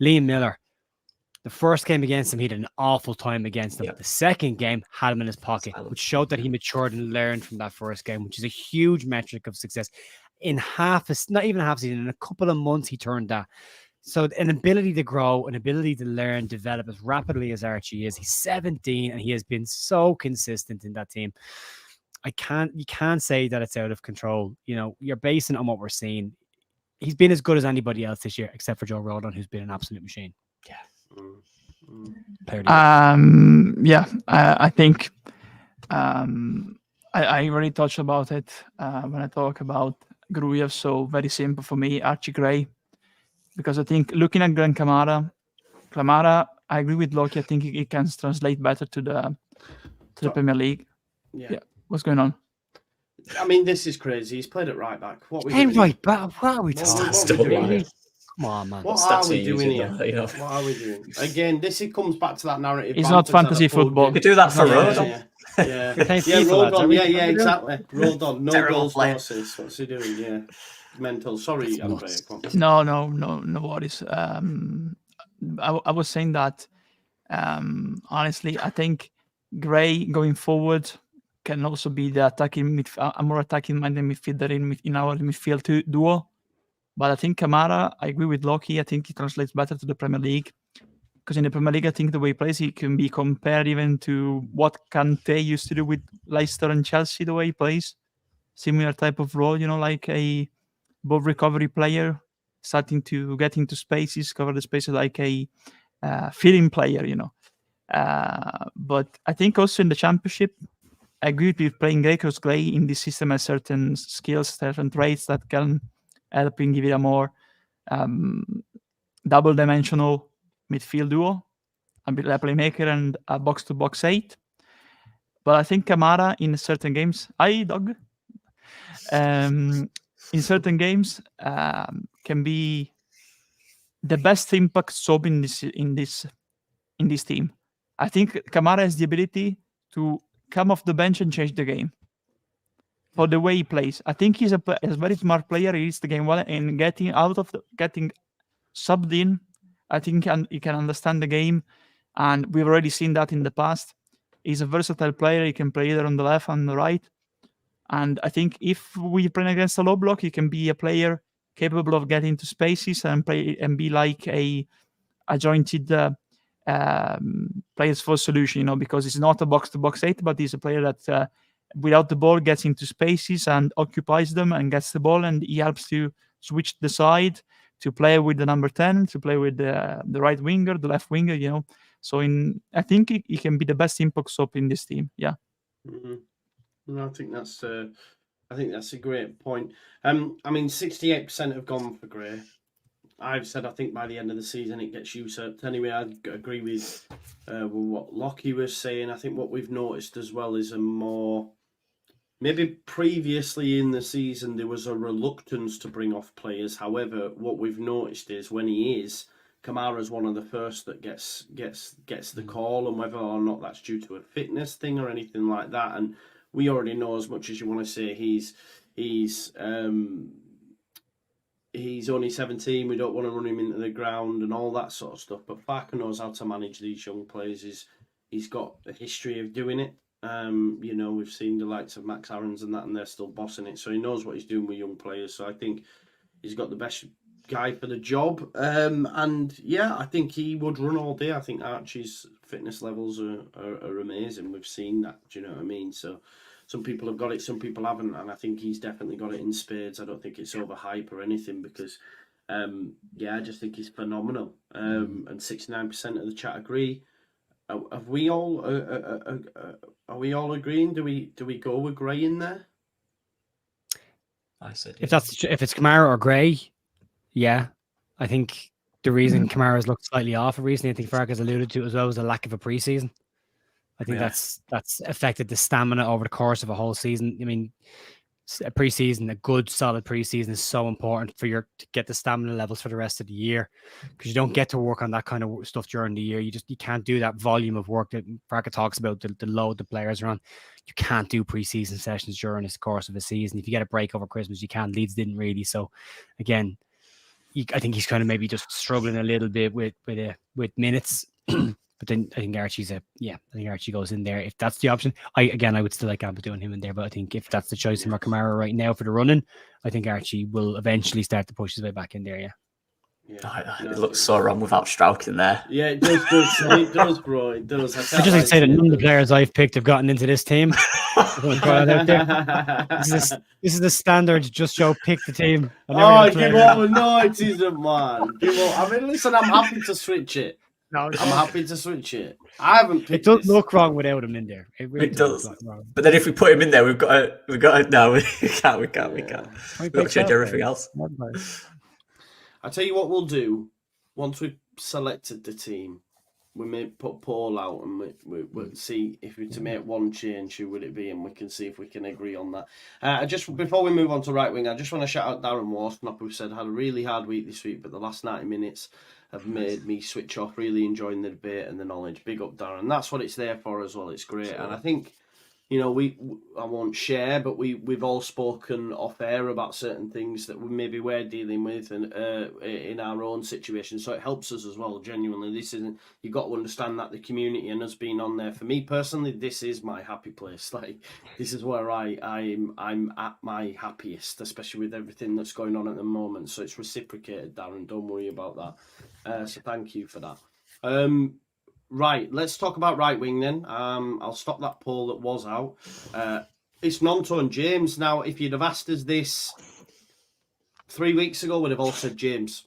Liam Miller. The first game against him, he had an awful time against him. Yep. The second game had him in his pocket, which showed that he matured and learned from that first game, which is a huge metric of success. In not even half a season, in a couple of months, he turned that. So an ability to grow, an ability to learn, develop as rapidly as Archie is. He's 17 and he has been so consistent in that team. You can't say that it's out of control. You're basing it on what we're seeing. He's been as good as anybody else this year, except for Joe Rodon, who's been an absolute machine. Yeah. I think I already touched about it when I talk about Grujev. So very simple for me, Archie Gray, because I think looking at Glenn Kamara, I agree with Loki. I think he can translate better to the Premier League. Yeah. What's going on? I mean, this is crazy. He's played at right back. What are we doing? Right back. What are we talking? Come on, man. What are we doing here? What are we doing? Again, comes back to that narrative. It's not fantasy football. We do that for Rodon. Yeah, Rodon. Yeah, exactly. Rodon. No goals, no assists. What's he doing? Yeah. Mental. Sorry, Andre. No worries. I was saying that, honestly, I think Gray going forward can also be the a more attacking-minded midfielder in our midfield duo. But I think Kamara, I agree with Loki. I think he translates better to the Premier League. Because in the Premier League, I think the way he plays, he can be compared even to what Kante used to do with Leicester and Chelsea, the way he plays. Similar type of role, like a ball recovery player, starting to get into spaces, cover the spaces like a feeding player, But I think also in the Championship, I agree with playing Gray, because Gray in this system has certain skills, certain traits that can help him give it a more double-dimensional midfield duo, a playmaker and a box-to-box 8. But I think Kamara in certain games, Doug, in certain games can be the best impact sub in this team. I think Kamara has the ability to come off the bench and change the game for the way he plays. I think he's a very smart player. He reads the game well, and getting subbed in, I think he can understand the game, and we've already seen that in the past. He's a versatile player. He can play either on the left and the right. And I think if we play against a low block, he can be a player capable of getting into spaces and play and be like a jointed players for solution, because he's not a box-to-box 8, but he's a player that without the ball gets into spaces and occupies them and gets the ball, and he helps to switch the side, to play with the number 10, to play with the right winger, the left winger, So I think he can be the best impact sub in this team. Yeah. Mm-hmm. No, I think that's a great point. 68% have gone for Gray. I've said I think by the end of the season it gets usurped. Anyway, I agree with what Lockie was saying. I think what we've noticed as well is maybe previously in the season there was a reluctance to bring off players. However, what we've noticed is when he is, Kamara's one of the first that gets the call, and whether or not that's due to a fitness thing or anything like that. And we already know, as much as you want to say he's only 17, we don't want to run him into the ground and all that sort of stuff. But Farke knows how to manage these young players. He's got a history of doing it. We've seen the likes of Max Aarons and that, and they're still bossing it. So he knows what he's doing with young players. So I think he's got the best guy for the job. I think he would run all day. I think Archie's fitness levels are amazing. We've seen that. Do you know what I mean? So some people have got it, some people haven't, and I think he's definitely got it in spades. I don't think it's overhype or anything because, I just think he's phenomenal. And 69% of the chat agree. Are we all agreeing? Do we go with Gray in there? I said if it's Kamara or Gray, yeah. I think the reason Kamara's looked slightly off recently, I think Farke has alluded to it as well, was the lack of a preseason. I think that's affected the stamina over the course of a whole season. I mean, a preseason, a good solid preseason is so important to get the stamina levels for the rest of the year, because you don't get to work on that kind of stuff during the year. You can't do that volume of work that Farke talks about, the load the players are on. You can't do preseason sessions during the course of a season. If you get a break over Christmas, you can. Leeds didn't really. So again, I think he's kind of maybe just struggling a little bit with minutes. But then I think Archie goes in there if that's the option. I would still like Gamble doing him in there, but I think if that's the choice for Kamara right now for the running, I think Archie will eventually start to push his way back in there. Yeah. It looks so wrong without Strauch in there. Yeah, it does. It does, bro. It does. I just like to say that none of the players I've picked have gotten into this team. This is the standard. Just Joe pick the team. Give up! No, it isn't, man. Give up. I mean, listen, I'm happy to switch it. No, I'm happy to switch it. I haven't picked it. Does look wrong without him in there. It really does. But then if we put him in there, we've got to. No, we can't. We've got to change everything else. I'll tell you what we'll do. Once we've selected the team, we may put a poll out and we'll see if we to make one change, who would it be, and we can see if we can agree on that. Before we move on to right wing, I just want to shout out Darren Warsnop, who said had a really hard week this week, but the last 90 minutes have made me switch off, really enjoying the debate and the knowledge. Big up, Darren. That's what it's there for as well. It's great. Sure. And I think, I won't share, but we've all spoken off air about certain things that we're dealing with and in our own situation. So it helps us as well. Genuinely, you've got to understand that the community and us being on there. For me personally, this is my happy place. Like, this is where I'm at my happiest, especially with everything that's going on at the moment. So it's reciprocated, Darren. Don't worry about that. So thank you for that. Right, let's talk about right wing then. I'll stop that poll that was out. It's Nonto and James. Now, if you'd have asked us this 3 weeks ago, we'd have all said James.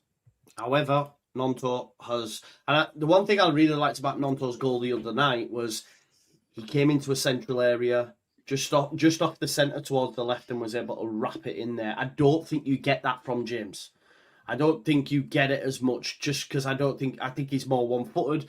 However, Nonto has... And the one thing I really liked about Nonto's goal the other night was he came into a central area, just off the centre towards the left, and was able to wrap it in there. I don't think you get that from James. I don't think you get it as much, just because I think he's more one-footed.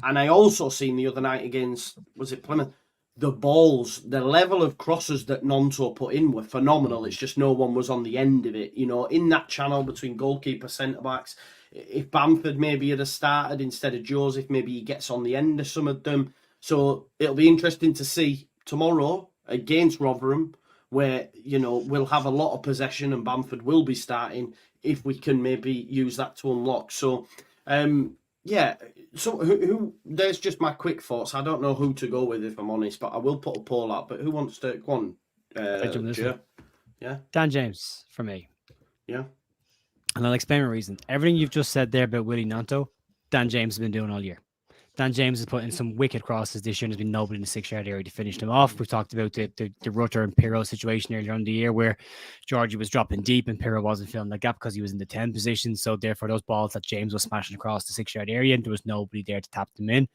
And I also seen the other night against, was it Plymouth? The balls, the level of crosses that Nonto put in were phenomenal. It's just no one was on the end of it. In that channel between goalkeeper, centre-backs, if Bamford maybe had started instead of Joseph, maybe he gets on the end of some of them. So it'll be interesting to see tomorrow against Rotherham, where, we'll have a lot of possession and Bamford will be starting, if we can maybe use that to unlock. So Yeah, so who? There's just my quick thoughts. I don't know who to go with if I'm honest, but I will put a poll out. But who wants to go on? Joe? Yeah, Dan James for me. yeah. And I'll explain my reasons. Everything you've just said there about Willie Nanto, Dan James has been doing all year. Dan James has put in some wicked crosses this year and there's been nobody in the 6-yard area to finish them off. We've talked about the Rutter and Pirro situation earlier on the year where Georgie was dropping deep and Pirro wasn't filling the gap because he was in the 10 position. So therefore those balls that James was smashing across the 6-yard area and there was nobody there to tap them in.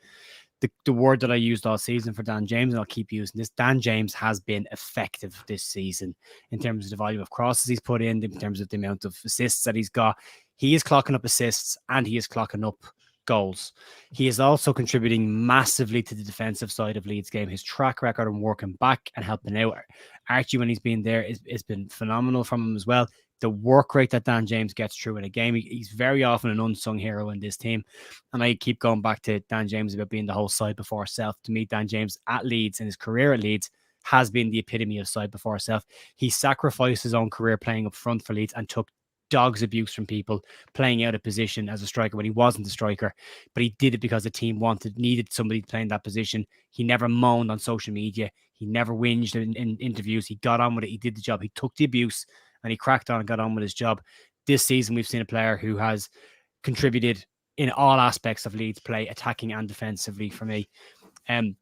The word that I used all season for Dan James, and I'll keep using this, Dan James has been effective this season in terms of the volume of crosses he's put in terms of the amount of assists that he's got. He is clocking up assists and he is clocking up goals. He is also contributing massively to the defensive side of Leeds' game. His track record on working back and helping out Archie when he's been there has been phenomenal from him as well. The work rate that Dan James gets through in a game, he's very often an unsung hero in this team. And I keep going back to Dan James about being the whole side before self. To me, Dan James at Leeds and his career at Leeds has been the epitome of side before self. He sacrificed his own career playing up front for Leeds and took dog's abuse from people playing out of position as a striker when he wasn't a striker, but he did it because the team needed somebody playing that position. He never moaned on social media. He never whinged in interviews. He got on with it. He did the job. He took the abuse and he cracked on and got on with his job. This season, we've seen a player who has contributed in all aspects of Leeds play, attacking and defensively for me. And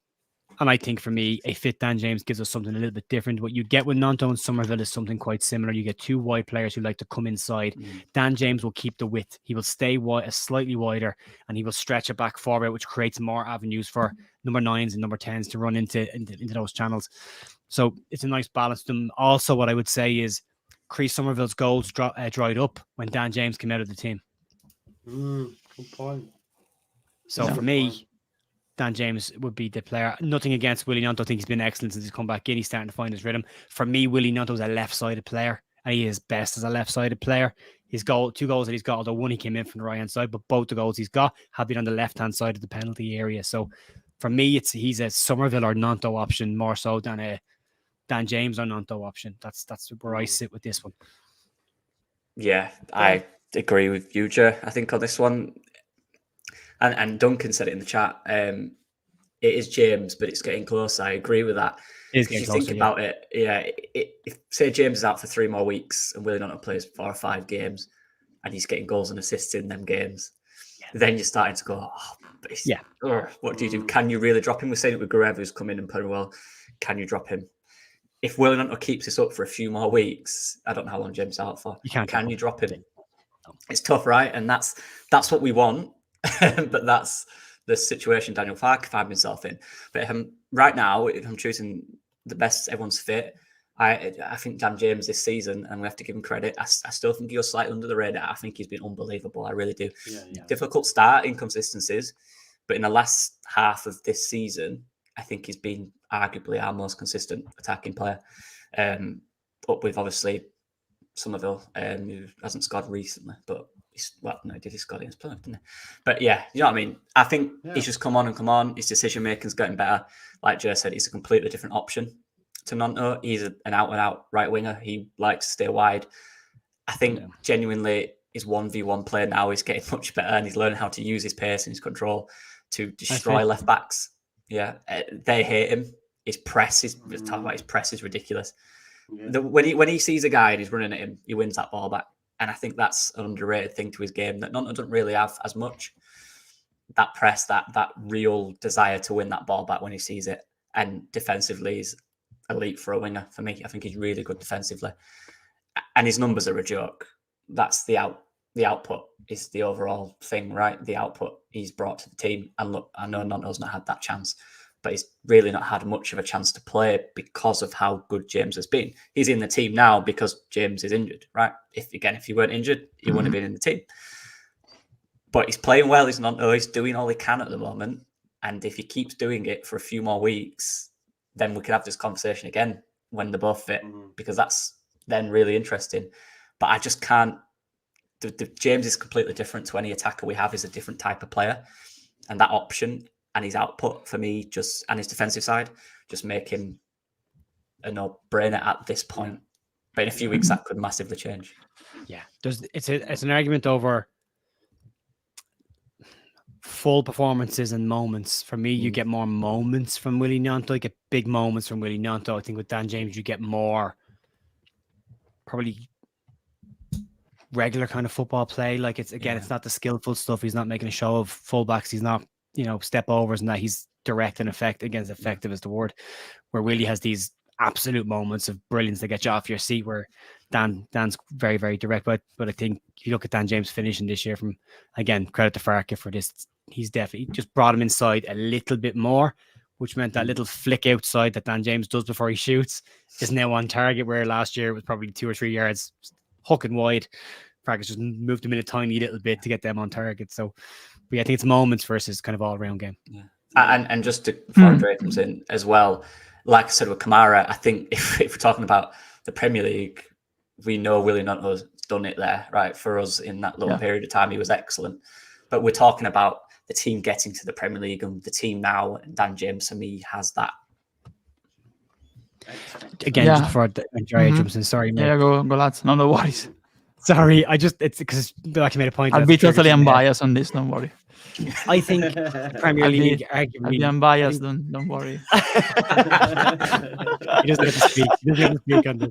I think for me, a fit Dan James gives us something a little bit different. What you get with Nanto and Somerville is something quite similar. You get two wide players who like to come inside. Dan James will keep the width. He will stay wide, slightly wider, and he will stretch it back forward, which creates more avenues for number 9s and number 10s to run into those channels. So it's a nice balance to them. Also, what I would say is Chris Somerville's goals dried up when Dan James came out of the team. Good point. So for me, Dan James would be the player. Nothing against Willie Nanto. I think he's been excellent since he's come back in. He's starting to find his rhythm. For me, Willie Nanto's a left-sided player, and he is best as a left-sided player. His two goals that he's got, although one he came in from the right-hand side, but both the goals he's got have been on the left-hand side of the penalty area. So for me, he's a Somerville or Nanto option more so than a Dan James or Nanto option. That's where I sit with this one. Yeah, I agree with you, Joe. I think on this one, and Duncan said it in the chat, it is James, but it's getting close. I agree with that. If you think about it, if say James is out for 3 more weeks and Willie Nanto plays 4 or 5 games and he's getting goals and assists in them games, then you're starting to go, what do you do? Can you really drop him? We're saying it with Guerrero, who's come in and played well. Can you drop him? If Willie Nanto keeps this up for a few more weeks, I don't know how long James is out for. Can you drop him? It's tough, right? And that's what we want. But that's the situation Daniel Farke found himself in. But right now, if I'm choosing the best everyone's fit, I think Dan James this season, and we have to give him credit, I still think he was slightly under the radar. I think he's been unbelievable. I really do. Difficult start, inconsistencies, but in the last half of this season, I think he's been arguably our most consistent attacking player. Up with obviously Somerville, who hasn't scored recently, but he scored against Plymouth, didn't he? But yeah, you know what I mean? I think he's just come on. His decision making's getting better. Like Joe said, he's a completely different option to Nanto. He's an out-and-out right winger. He likes to stay wide. I think genuinely his 1v1 play now is getting much better, and he's learning how to use his pace and his control to destroy left backs. Yeah, they hate him. His press is ridiculous. Yeah. When he sees a guy and he's running at him, he wins that ball back. And I think that's an underrated thing to his game that Nanto doesn't really have as much. That press, that real desire to win that ball back when he sees it. And defensively, he's elite for a winger. For me, I think he's really good defensively. And his numbers are a joke. That's the output is the overall thing, right? The output he's brought to the team. And look, I know Nanto's not had that chance, but he's really not had much of a chance to play because of how good James has been. He's in the team now because James is injured, right? If he weren't injured, he wouldn't have been in the team. But he's playing well. He's doing all he can at the moment. And if he keeps doing it for a few more weeks, then we could have this conversation again when they're both fit, because that's then really interesting. But I just can't. The James is completely different to any attacker we have. Is a different type of player, and that option and his output for me, and his defensive side, just make him a no-brainer at this point. But in a few weeks, that could massively change. Yeah, it's an argument over. full performances and moments. For me, you get more moments from Willie Gnonto. You get big moments from Willie Gnonto. I think with Dan James, you get more probably regular kind of football play. Like it's not the skillful stuff. He's not making a show of fullbacks. He's not, step overs and that. He's direct and effective is the word. Where Willie has these absolute moments of brilliance that get you off your seat, where Dan's very, very direct. But I think if you look at Dan James finishing this year, from again, credit to Farke for this, he's definitely just brought him inside a little bit more, which meant that little flick outside that Dan James does before he shoots is now on target, where last year it was probably 2 or 3 yards hooking wide. Farke's just moved him in a tiny little bit to get them on target. So but yeah, I think it's moments versus kind of all round game. Yeah. And just to, before Andre comes in as well, like I said with Kamara, I think if we're talking about the Premier League, we know Willie Gnonto's done it there, right? For us in that little period of time, he was excellent. But we're talking about the team getting to the Premier League, and the team now, and Dan James, for me, has that. Again, just before Andrea jumps in, sorry, mate. Yeah, go lads. No worries. Sorry, it's because like you made a point. I'll be totally unbiased on this. Don't worry. I think Premier League arguably. I'll be unbiased. Don't worry. He doesn't have to speak. He doesn't have to speak on this.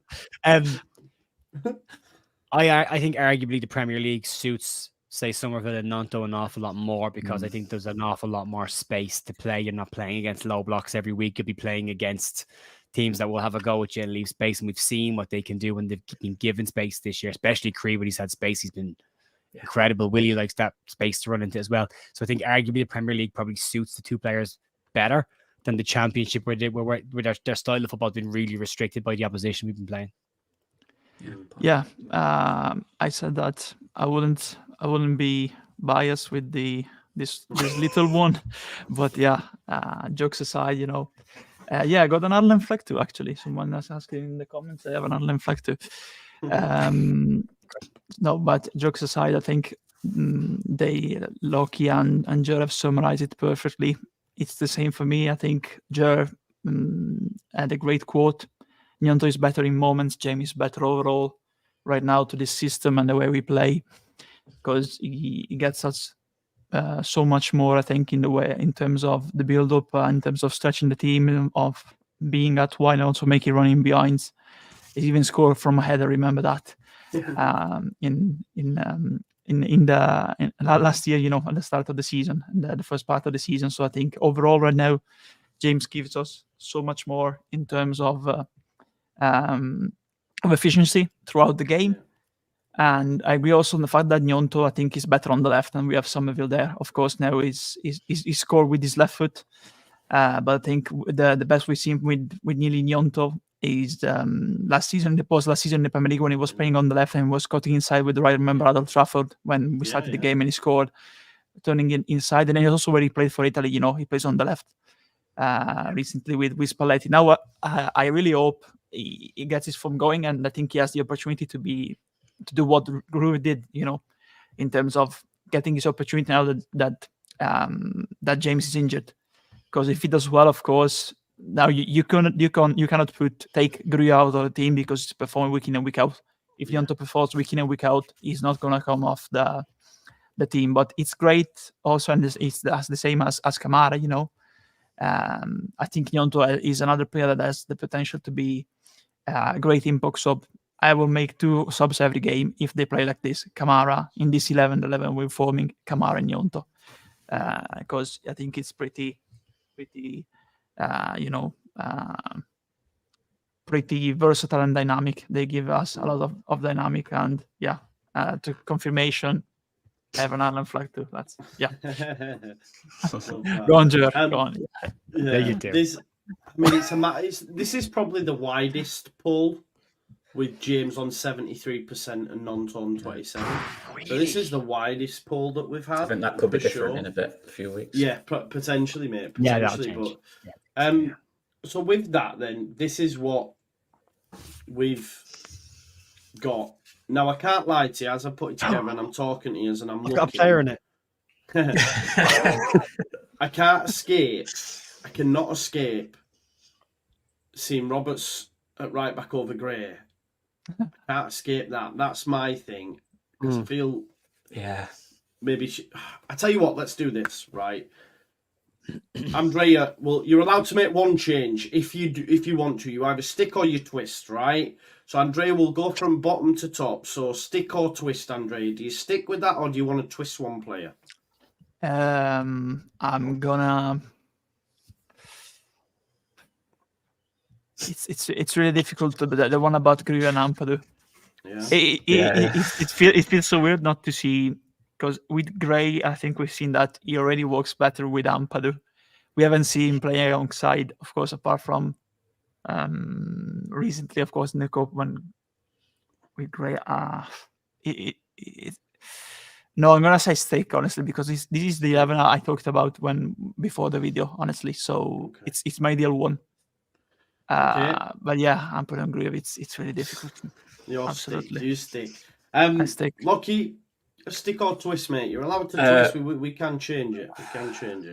I think arguably the Premier League suits, say, Somerville and Gnonto an awful lot more, because I think there's an awful lot more space to play. You're not playing against low blocks every week. You'll be playing against teams that will have a go at you and leave space, and we've seen what they can do when they've been given space this year, especially Cree when he's had space. He's been incredible. Willie likes that space to run into as well. So I think arguably the Premier League probably suits the two players better than the Championship, where their style of football has been really restricted by the opposition we've been playing. Yeah, I said that I wouldn't be biased with this little one, but jokes aside, I got an Ireland flag too. Actually, someone was asking in the comments. I have an Ireland flag too. No, but jokes aside, I think Loki and Jer have summarized it perfectly. It's the same for me. I think Jer had a great quote. Gnonto is better in moments. Jamie is better overall right now to this system and the way we play, because he gets us so much more, I think, in terms of the build-up, in terms of stretching the team, of being at wide and also making running behinds. He even scored from a header. Remember that in last year, at the start of the season, the first part of the season. So I think overall right now, James gives us so much more in terms of efficiency throughout the game. And I agree also on the fact that Gnonto, I think, is better on the left, and we have Somerville there. Of course, now he's scored with his left foot. But I think the best we've seen with Nearly Gnonto is last season in the Premier League, when he was playing on the left and was cutting inside with the right. Remember at Old Trafford when we started the game and he scored, turning inside. And then also where he played for Italy, he plays on the left recently with Spalletti. Now I really hope he gets his form going, and I think he has the opportunity to do what Groove did, in terms of getting his opportunity now that James is injured. Because if he does well, of course, now you cannot take Groove out of the team because he's performing week in and week out. If Gnonto performs week in and week out, he's not gonna come off the team. But it's great also, and it's the same as Kamara. I think Gnonto is another player that has the potential to be a great impact sub. I will make 2 subs every game if they play like this. Kamara in this 11 we're forming, Kamara and Gnonto, because I think it's pretty versatile and dynamic. They give us a lot of dynamic, and to confirmation, I have an Ireland flag too. That's Go on, Jer. Go on. Yeah, you do. This is probably the widest poll, with James on 73% and Gnonto on 27%. Really? So this is the widest poll that we've had. I think that could be different in a few weeks. Yeah, potentially, mate. Yeah, that'll change. But so with that, then this is what we've got. Now I can't lie to you, as I put it together and I'm talking to you, and I'm looking. Got a player in it. I cannot escape seeing Roberts at right back over Gray. I can't escape that. That's my thing. Because I feel maybe I tell you what, let's do this, right? Andrea, well, you're allowed to make one change if you want to. You either stick or you twist, right? So Andrea will go from bottom to top. So stick or twist, Andrea. Do you stick with that, or do you want to twist one player? I'm gonna. It's really difficult. The one about Grue and Ampadu. Yeah. It feels so weird not to see, because with Gray, I think we've seen that he already works better with Ampadu. We haven't seen him playing alongside, of course, apart from recently, of course, in the Cup when with Gray. No, I'm gonna say stick, honestly, because this is the 11 I talked about before the video, honestly. So it's my ideal one. But yeah, Ampadu and Gray, it's really difficult. Absolutely. You stick. I stick. Lucky, stick or twist, mate. You're allowed to twist. We can change it.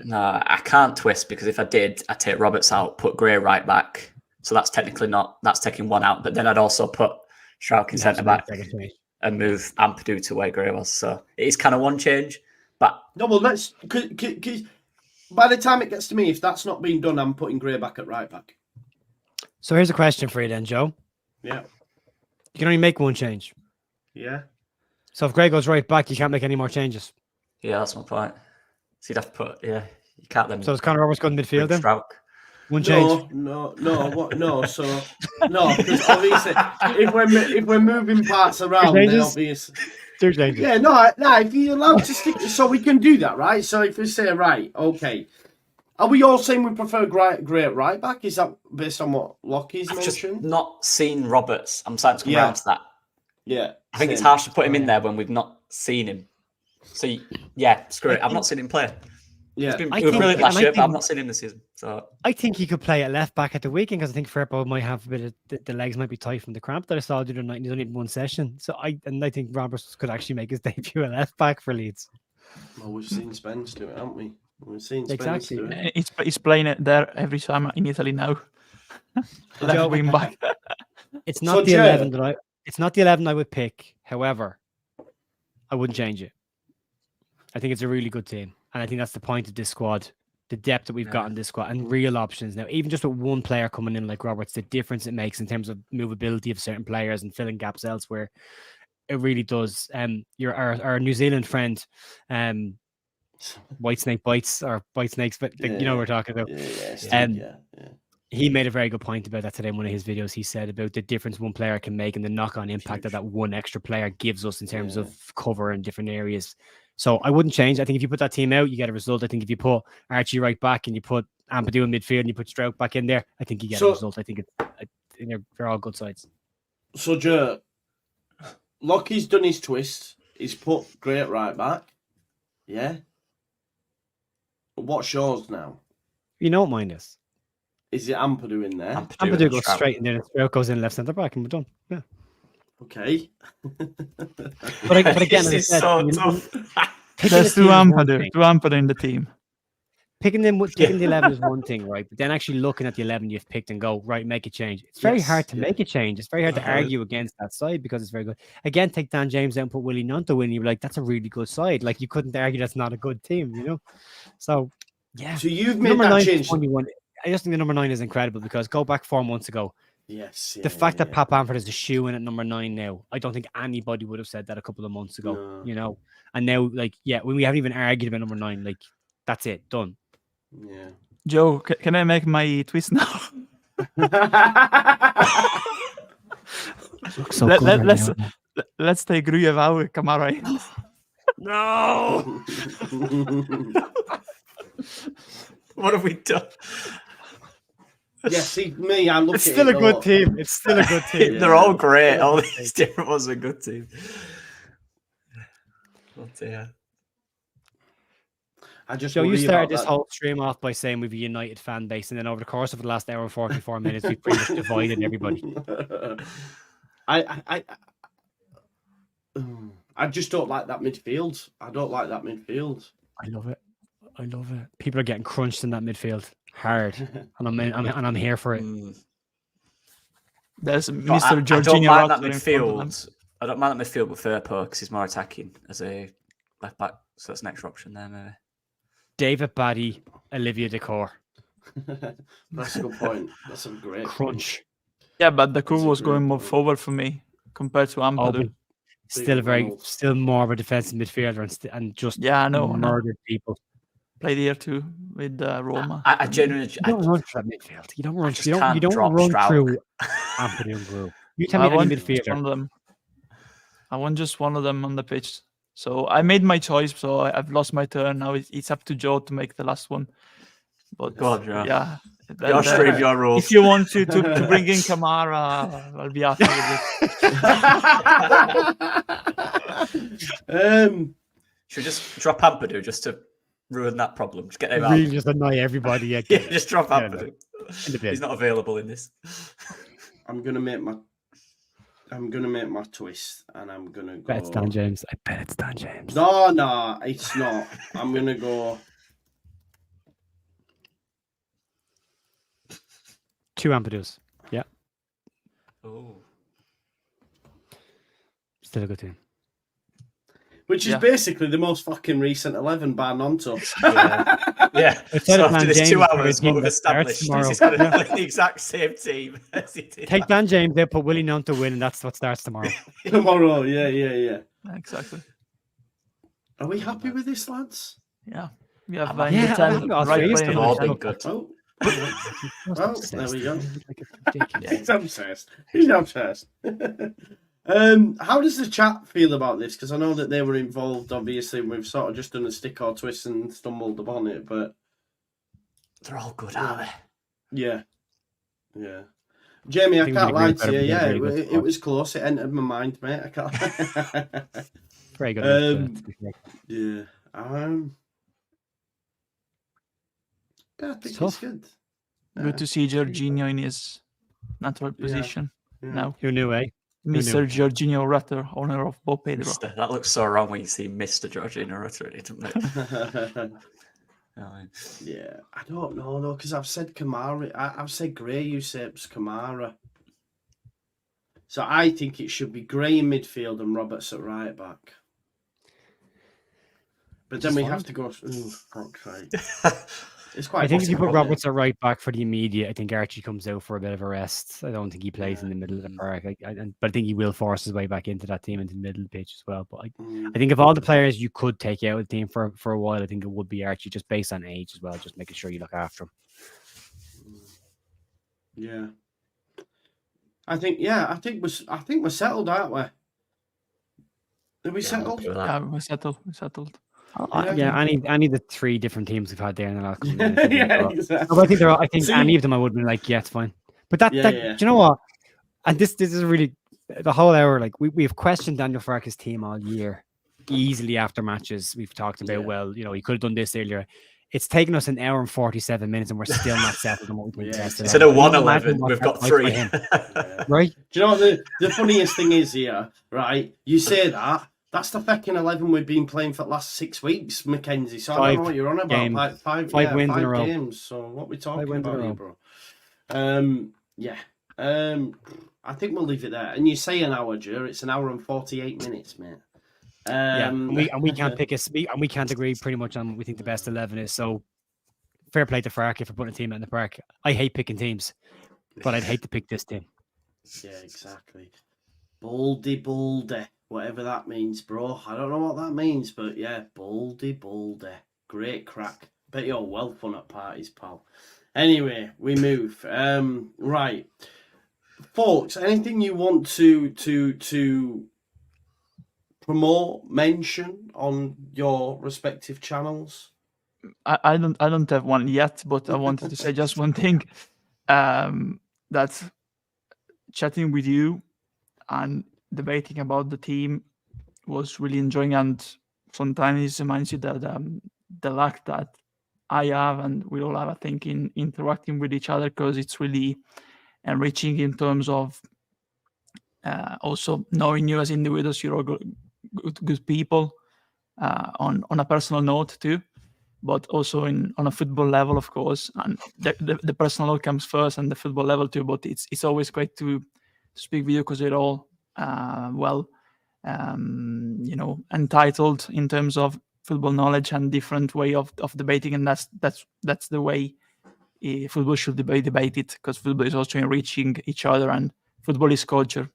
No, I can't twist, because if I did, I'd take Roberts out, put Gray right back. So that's technically that's taking one out. But then I'd also put Strauch in centre back and move Ampadu to where Gray was. So it is kind of one change. But no, well, let's. By the time it gets to me, if that's not being done, I'm putting Gray back at right back. So here's a question for you then, Joe. Yeah. You can only make one change. Yeah. So if Gray goes right back, you can't make any more changes. Yeah, that's my point. So you'd have to put, you can't then. So is Conor Roberts going midfield then? Strauch. One change. No. So no, because obviously, if we're moving parts around, then obviously. Two changes. Yeah, no. If you're allowed to stick, so we can do that, right? So if we say okay. Are we all saying we prefer Gray at right back? Is that based on what Lockie's mentioned? Just not seen Roberts. I'm starting to come around to that. Yeah. I think it's harsh to put him in there when we've not seen him. So, screw it. I've not seen him play. Yeah. He was brilliant last year, but I've not seen him this season. So I think he could play at left back at the weekend, because I think Firpo might have a bit of the legs might be tight from the cramp that I saw the other night. He's only in one session. So I think Roberts could actually make his debut at left back for Leeds. Well, we've seen Spence do it, haven't we? We've seen Spence do it. He's playing it there every time in Italy now. Left wing back. It's not the 11 that it's not the 11 I would pick. However, I wouldn't change it. I think it's a really good team, and I think that's the point of this squad, the depth that we've got in this squad, and real options now. Even just with one player coming in like Roberts, the difference it makes in terms of movability of certain players and filling gaps elsewhere, it really does. Our New Zealand friend, White Snake Bites, or Bite Snakes, but you know what we're talking about. He made a very good point about that today in one of his videos. He said about the difference one player can make and the knock-on impact that one extra player gives us in terms of cover in different areas. So I wouldn't change. I think if you put that team out, you get a result. I think if you put Archie right back and you put Ampadu in midfield and you put Strauch back in there, I think you get a result. I think they're all good sides. So, Joe, Lockie's done his twist. He's put Gray at right back. Yeah. But what's yours now? You don't mind this. Is it Ampadu in there? Ampadu goes straight in there and Strauch goes in left centre back and we're done. Yeah. Okay. but again, this is so tough. There's two Ampadu in the team. Picking the 11 is one thing, right? But then actually looking at the 11 you've picked and go, right, make a change. It's very hard to make a change. It's very hard to argue against that side because it's very good. Again, take Dan James out and put Willie Nonto in. You're like, that's a really good side. Like, you couldn't argue that's not a good team, you know? So, yeah. So you've made that change. I just think the number 9 is incredible because go back 4 months ago. Yes. The fact that Pat Bamford is a shoe in at number 9 now, I don't think anybody would have said that a couple of months ago, you know? And now, like, when we haven't even argued about number 9, like, that's it, done. Yeah. Joe, can I make my twist now? Let's take Grujeval Kamara in. No! What have we done? Yeah, see, me, I look It's still a good team. It's still a good team. They're all great. All these different ones are good teams. Oh dear. Joe, you started this whole stream off by saying we've a United fan base, and then over the course of the last hour and 44 minutes, we've pretty much divided everybody. I just don't like that midfield. I don't like that midfield. I love it. People are getting crunched in that midfield hard, and I'm here for it. There's Mr. Jorginho. I don't mind that midfield. I don't mind that midfield with Firpo because he's more attacking as a left back. So that's an extra option there, maybe. David Batty, Olivia Decor. That's a good point. That's a great Crunch. Yeah, but the That's crew a was great going more point. forward for me compared to Oh, Ampadu. but still Reynolds. still more of a defensive midfielder and just Yeah, I know. murdered people. Played here too with Roma. I genuinely, You don't run through that midfield. You don't run. just You don't. can't You don't drop run Stroud. through Ampadu and Group. You tell I me any want just one midfielder. of them. I want just one of them on the pitch. So I made my choice. So I've lost my turn. Now it's up to Joe to make the last one. But Go on, Joe. yeah, Your stream, your rules. if you want to bring in Kamara, I'll be happy with it. Should we just drop Ampadu just to ruin that problem? Just get him Really, out. just annoy everybody. Yeah, just drop Yeah, Ampadu. In the bin. He's not available in this. I'm gonna make my twist, and I'm gonna go. Bet it's Dan James. I bet it's Dan James. No, it's not. I'm gonna go. 2 Ampadus. Yeah, Oh. still a good team. Which is Yeah. basically the most fucking recent 11 bar Nonto. Yeah. Instead So of Dan after this James, 2 we're gonna hours, team what we've that starts established is tomorrow. he's going to play the exact same team as he did. Take Dan James, they'll put Willie Nunn to win, and that's what starts tomorrow. Tomorrow, yeah. Exactly. Are we happy with this, lads? Yeah. We have I'm Yeah, Invitan, I'm happy. right They've playing all in been the good. Oh, well, there we go. Ridiculous. He's obsessed. He's obsessed. How does the chat feel about this? Because I know that they were involved, obviously, and we've sort of just done a stick or twist and stumbled upon it, but They're all good, aren't they? yeah. Jamie, I think can't we lie agreed to you. better Yeah, than really good it squad. was close. It entered my mind, mate. I can't. Very good. enough to be fair. Yeah. Yeah, I think it's tough. good. Good to see Jorginho in his natural Yeah. position Yeah. now. Who knew, eh? knew? Mr. Jorginho Rutter, owner of Bo Pedro. Mister. That looks so wrong when you see Mr. Georgina Rutter in it, doesn't it? Yeah, I don't know though, because I've said Kamara. I've said Gray, you said Kamara. So I think it should be Gray in midfield and Roberts at right back. But then Just we fine. have to go. Ooh, fuck's sake. It's quite. I think if you put possible, Roberts at right back for the immediate, I think Archie comes out for a bit of a rest. I don't think he plays in the middle of the park. But I think he will force his way back into that team, into the middle of the pitch as well. But I think of all the players you could take out of the team for a while, I think it would be Archie, just based on age as well, just making sure you look after him. Yeah. I think we're settled, aren't we? Are we settled? Yeah, we're settled. Yeah, any of the 3 different teams we've had there in the last couple of minutes. Yeah, exactly. I think they're all, I think See- any of them I would be like, yeah, it's fine. But that Yeah. do you know what? And this is really the whole hour. Like we've questioned Daniel Farke's team all year. Easily after matches, we've talked about. Yeah. Well, he could have done this earlier. It's taken us an hour and 47 minutes, and we're still not settled on what we think. Yeah. best Instead of 11, 111, we've got 3. right? Do you know what the funniest thing is here, right? You say that. That's the fucking 11 we've been playing for the last 6 weeks, Mackenzie. So I don't know what you're on about. games. Like five Wins in a row. games. So what we talking wins in a about here, row. bro? Yeah. I think we'll leave it there. And you say an hour, Jer. It's an hour and 48 minutes, mate. And we can't pick and we can't agree pretty much on what we think the best 11 is. So fair play to Farke for putting a team out in the park. I hate picking teams, but I'd hate to pick this team. Yeah, exactly. Baldy. Whatever that means, bro. I don't know what that means, but yeah, baldy. Great crack. Bet you're well fun at parties, pal. Anyway, we move. Right. Folks, anything you want to promote, mention on your respective channels? I don't have one yet, but I wanted to say just one thing. That chatting with you and debating about the team was really enjoying, and sometimes it reminds you that the luck that I have and we all have, I think, in interacting with each other, because it's really enriching in terms of also knowing you as individuals. You're all good people on a personal note too, but also on a football level, of course, and the personal note comes first and the football level too. But it's always great to speak with you, because we're all entitled in terms of football knowledge and different way of debating, and that's the way football should be debated, because football is also enriching each other, and football is culture.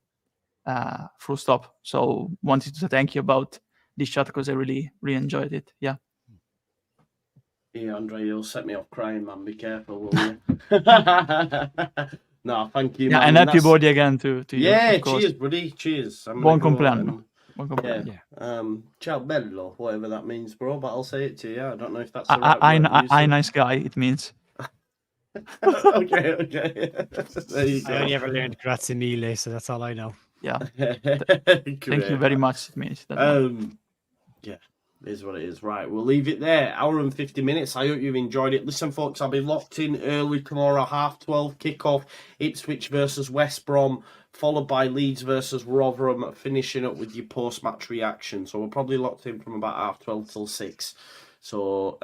Full stop. So wanted to thank you about this chat because I really enjoyed it. Yeah. Yeah, Andre, you'll set me off crying, man. Be careful, will you? No, thank you, Yeah, man. and happy birthday again to you. Yeah, of course. cheers, buddy. Cheers. Buon compleanno. Buon compleanno. Yeah. Ciao bello, whatever that means, bro. But I'll say it to you. I don't know if that's the right word. I nice guy. It means. Okay. There you go. I only ever learned grazie mille, so that's all I know. Yeah. Thank you very much. It means that. Yeah, it is what it is. Right, we'll leave it there. Hour and 50 minutes. I hope you've enjoyed it. Listen, folks, I'll be locked in early tomorrow, 12:30 kickoff. Ipswich versus West Brom, followed by Leeds versus Rotherham, finishing up with your post-match reaction. So we're probably locked in from about 12:30 till 6. So,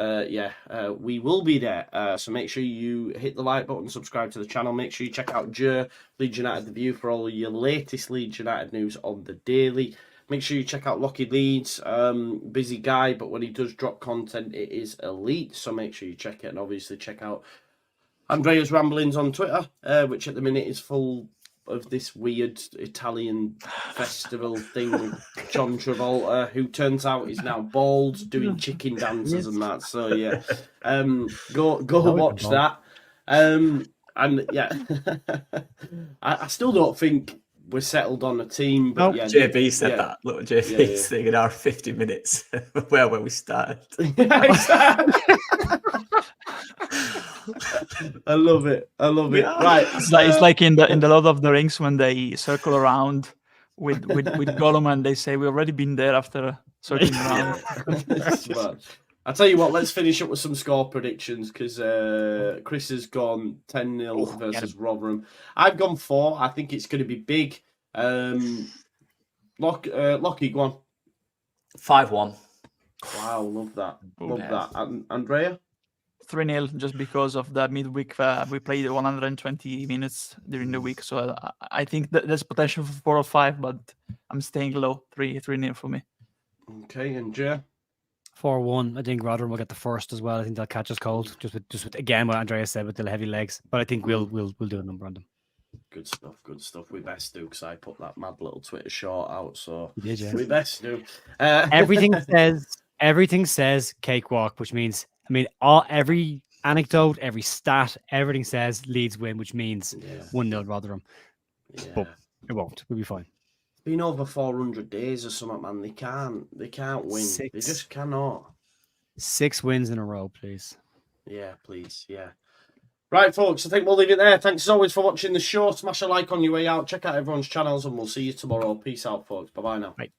we will be there. So make sure you hit the like button, subscribe to the channel. Make sure you check out Leeds United The View for all of your latest Leeds United news on the daily. Make sure you check out Lockie Leeds. Busy guy, but when he does drop content, it is elite. So make sure you check it. And obviously check out Andrea's ramblings on Twitter, which at the minute is full of this weird Italian festival thing with John Travolta, who turns out is now bald, doing chicken dances and that. So yeah, go watch that. And yeah, I still don't think we're settled on a team. But yeah, JB said that. Look, JB's thing in our 50 minutes where we started. I love it. Right, it's like in the Lord of the Rings when they circle around with Gollum and they say we've already been there after circling around. I'll tell you what, let's finish up with some score predictions because Chris has gone 10-0 versus Rotherham. I've gone 4. I think it's going to be big. Lockie, go on. 5-1. Wow, love that. And Andrea? 3-0, just because of the midweek. We played 120 minutes during the week, so I think that there's potential for 4 or 5, but I'm staying low. 3-0 for me. Okay, and Jay? 4-1. I think Rotherham will get the first as well. I think they'll catch us cold, just with again what Andrea said with the heavy legs. But I think we'll do a number on them. Good stuff. We best do, because I put that mad little Twitter short out. So you did, yeah. We best do. Everything says cakewalk, which means every anecdote, every stat, everything says Leeds win, which means 1-0 Rotherham. Yeah. But it won't. We'll be fine. It's been over 400 days or something, man. They can't win. 6. They just cannot. 6 wins in a row, please. Yeah, please. Yeah. Right, folks, I think we'll leave it there. Thanks as always for watching the show. Smash a like on your way out. Check out everyone's channels, and we'll see you tomorrow. Peace out, folks. Bye-bye now. Right.